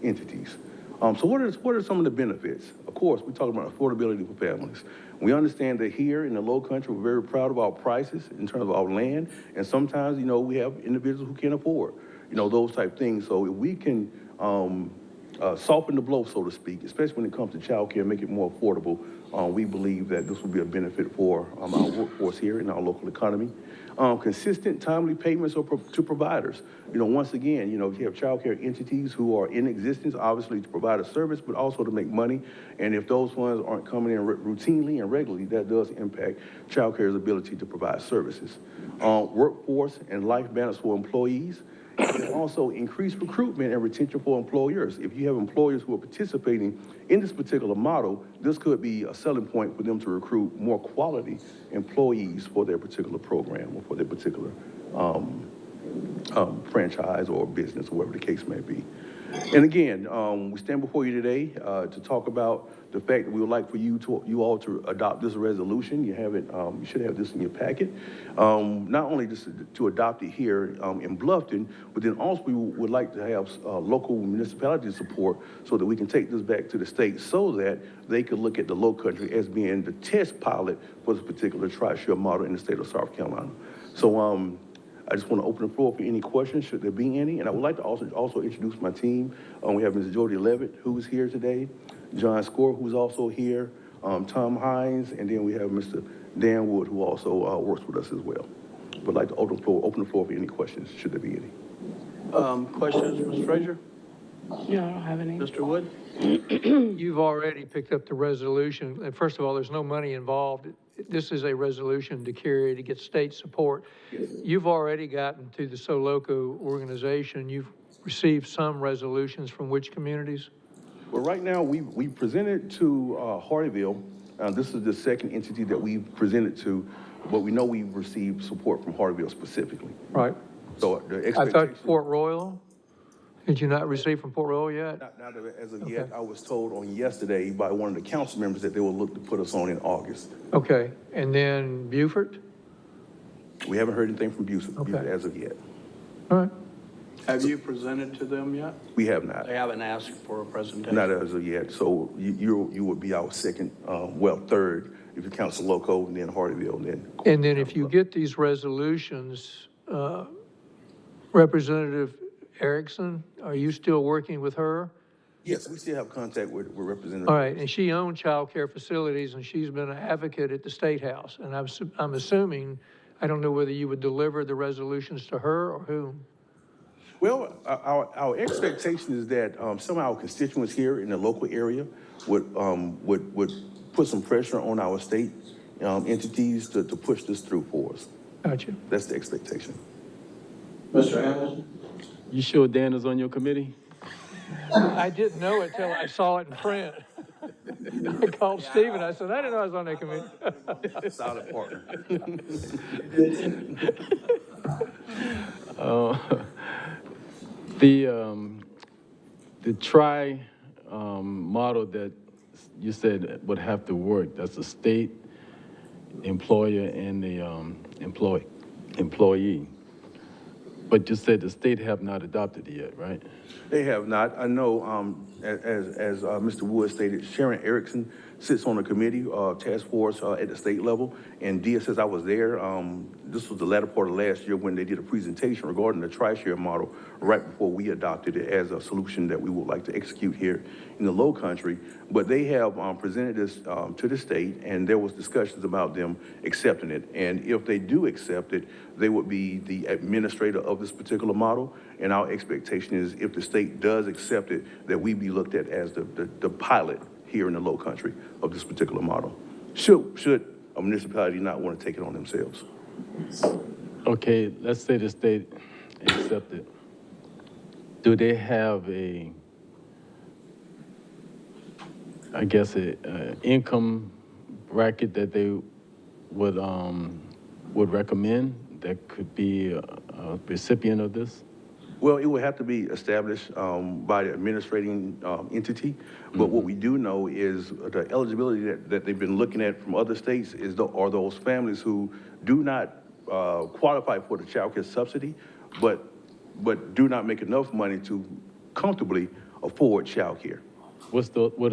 entities. So what are some of the benefits? Of course, we're talking about affordability for families. We understand that here in the Low Country, we're very proud of our prices in terms of our land, and sometimes, you know, we have individuals who can't afford, you know, those type things. So if we can soften the blow, so to speak, especially when it comes to child care, make it more affordable, we believe that this will be a benefit for our workforce here in our local economy. Consistent, timely payments to providers. You know, once again, you know, if you have child care entities who are in existence, obviously to provide a service, but also to make money. And if those funds aren't coming in routinely and regularly, that does impact child care's ability to provide services. Workforce and life balance for employees. And also increase recruitment and retention for employers. If you have employers who are participating in this particular model, this could be a selling point for them to recruit more quality employees for their particular program or for their particular franchise or business, or whatever the case may be. And again, we stand before you today to talk about the fact that we would like for you all to adopt this resolution. You have it, you should have this in your packet. Not only just to adopt it here in Bluffton, but then also we would like to have local municipality support so that we can take this back to the state so that they could look at the Low Country as being the test pilot for this particular tri-share model in the state of South Carolina. So I just want to open the floor for any questions, should there be any. And I would like to also introduce my team. We have Ms. Jody Levitt, who is here today, John Score, who's also here, Tom Hines, and then we have Mr. Dan Wood, who also works with us as well. Would like to open the floor for any questions, should there be any. Questions, Ms. Frazier? No, I don't have any. Mr. Wood? You've already picked up the resolution. And first of all, there's no money involved. This is a resolution to carry to get state support. Yes. You've already gotten to the SOLOCO organization. You've received some resolutions from which communities? Well, right now, we presented to Hardyville. This is the second entity that we've presented to, but we know we've received support from Hardyville specifically. Right. So the I expectation. thought Port Royal. Did you not receive from Port Royal yet? Not as of yet. I was told on yesterday by one of the council members that they will look to put us on in August. Okay. And then Beaufort? We haven't heard anything from Beaufort Okay. as of yet. All right. Have you presented to them yet? We have not. They haven't asked for a presentation? Not as of yet. So you would be our second, third, if you count SOLOCO, and then Hardyville, and then. And then if you get these resolutions, Representative Erickson, are you still working with her? Yes, we still have contact with Representative. All right, and she owned child care facilities, and she's been an advocate at the State House. And I'm assuming, I don't know whether you would deliver the resolutions to her or whom. Well, our expectation is that some of our constituents here in the local area would put some pressure on our state entities to push this through for us. Gotcha. That's the expectation. Mr. Hamilton? You sure Dan is on your committee? I didn't know it till I saw it in print. I called Stephen, I said, I didn't know I was on that committee. Solid partner. The tri model that you said would have to work, that's the state, employer, and the employee. But you said the state have not adopted it yet, right? They have not. I know, as Mr. Wood stated, Sharon Erickson sits on a committee, task force, at the state level. And DSS, I was there, this was the latter part of last year when they did a presentation regarding the tri-share model right before we adopted it as a solution that we would like to execute here in the Low Country. But they have presented this to the state, and there was discussions about them accepting it. And if they do accept it, they would be the administrator of this particular model. And our expectation is if the state does accept it, that we be looked at as the pilot here in the Low Country of this particular model. Should a municipality not want to take it on themselves? Okay, let's say the state accept it. Do they have a income bracket that they would recommend that could be a recipient of this? Well, it would have to be established by the administrating entity. But what we do know is the eligibility that they've been looking at from other states are those families who do not qualify for the child care subsidy, but do not make enough money to comfortably afford child care. What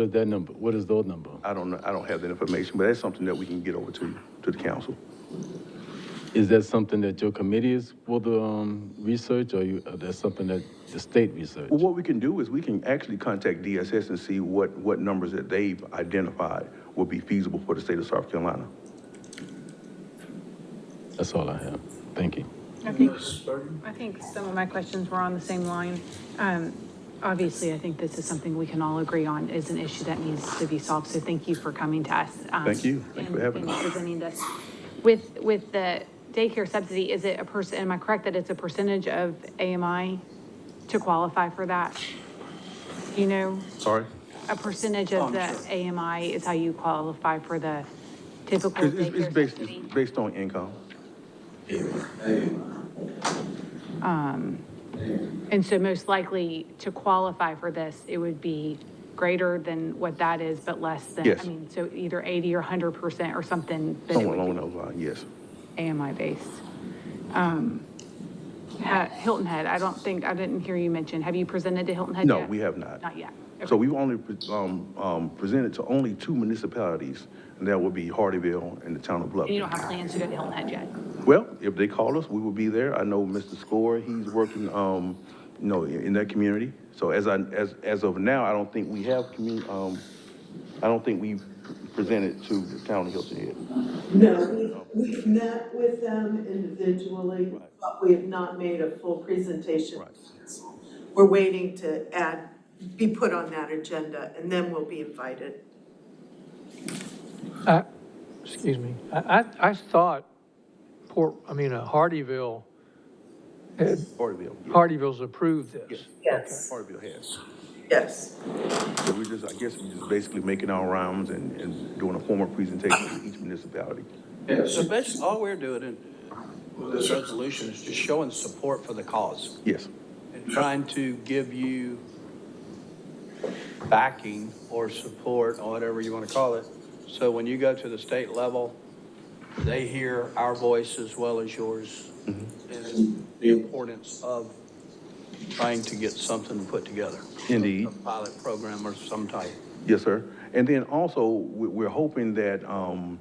is that number? What is those number? I don't know. I don't have that information, but that's something that we can get over to the council. Is that something that your committee is for the research, or that's something that the state research? Well, what we can do is we can actually contact DSS and see what numbers that they've identified will be feasible for the state of South Carolina. That's all I have. Thank you. I think some of my questions were on the same line. Obviously, I think this is something we can all agree on is an issue that needs to be solved. So thank you for coming to us. Thank you. Thank you for having us. Presenting this. With the daycare subsidy, is it am I correct that it's a percentage of AMI to qualify for that? You know? Sorry? A percentage of the AMI is how you qualify for the typical daycare subsidy? It's based on income. And so most likely to qualify for this, it would be greater than what that is, but less than, Yes. I mean, so either 80 or 100% or something that it Somewhere would along be those lines, yes. AMI based. Hilton Head, I didn't hear you mention, have you presented to Hilton Head No, yet? we have not. Not yet. So we've only presented to only 2 municipalities, and that would be Hardyville and the town of Bluffton. And you don't have plans to go to Hilton Head yet? Well, if they call us, we will be there. I know Mr. Score, he's working, in that community. So as of now, I don't think we have I don't think we've presented to the town of Hilton Head. No, we've met with them individually, but we have not made a full presentation. We're waiting to be put on that agenda, and then we'll be invited. Excuse me. I thought Hardyville, Hardyville's approved this. Yes. Hardyville has. Yes. So we're just basically making our rounds and doing a formal presentation to each municipality. Yeah, so basically, all we're doing with this resolution is just showing support for the cause. Yes. And trying to give you backing or support, or whatever you want to call it. So when you go to the state level, they hear our voice as well as yours, and the importance of trying to get something put together. Indeed. A pilot program or some type. Yes, sir. And then also, we're hoping that some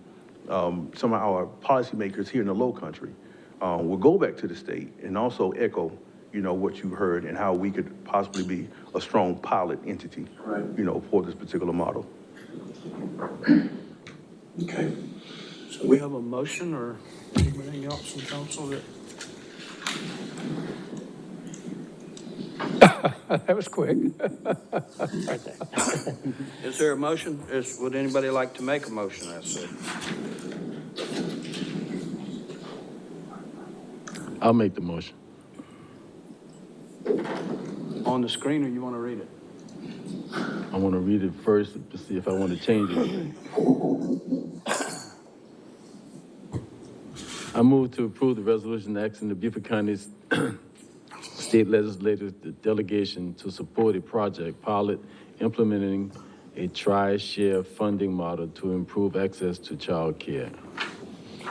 of our policymakers here in the Low Country will go back to the state and also echo, what you heard and how we could possibly be a strong pilot entity, for this particular model. Okay. So we have a motion or anything else from council that? That was quick. Is there a motion? Would anybody like to make a motion, I said? I'll make the motion. On the screen, or you want to read it? I want to read it first to see if I want to change anything. I move to approve the resolution asking the Beaufort County State Legislative Delegation to support a project pilot implementing a tri-share funding model to improve access to child care.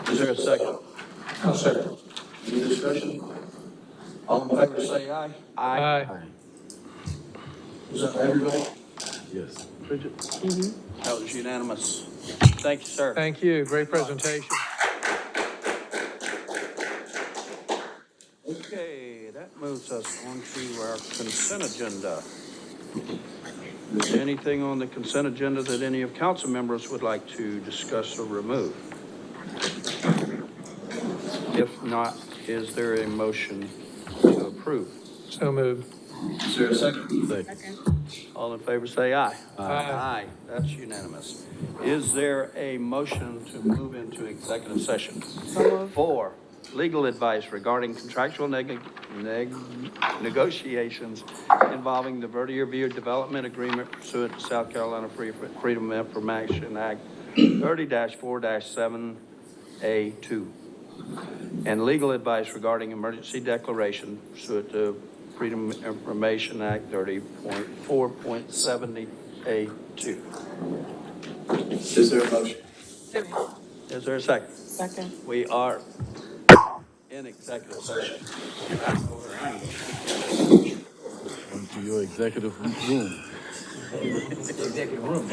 Is there a second? I'll second. Any discussion? All in favor, say aye. Aye. Is that for everybody? Yes. Bridget? That was unanimous. Thank you, sir. Thank you. Great presentation. Okay, that moves us on to our consent agenda. Is there anything on the consent agenda that any of council members would like to discuss or remove? If not, is there a motion to approve? So moved. Is there a second? Second. All in favor, say aye. Aye. Aye, that's unanimous. Is there a motion to move into executive session? For legal advice regarding contractual negotiations involving the Vertier View Development Agreement pursuant to South Carolina Freedom of Information Act 30-4-7A2. And legal advice regarding emergency declaration pursuant to Freedom of Information Act 30.4.70A2. Is there a motion? Is there a second? Second. We are in executive session. Into your executive room. Executive room.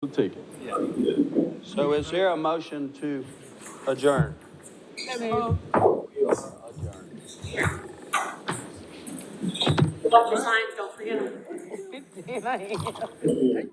We'll take it. So is there a motion to adjourn? Signs, don't forget them.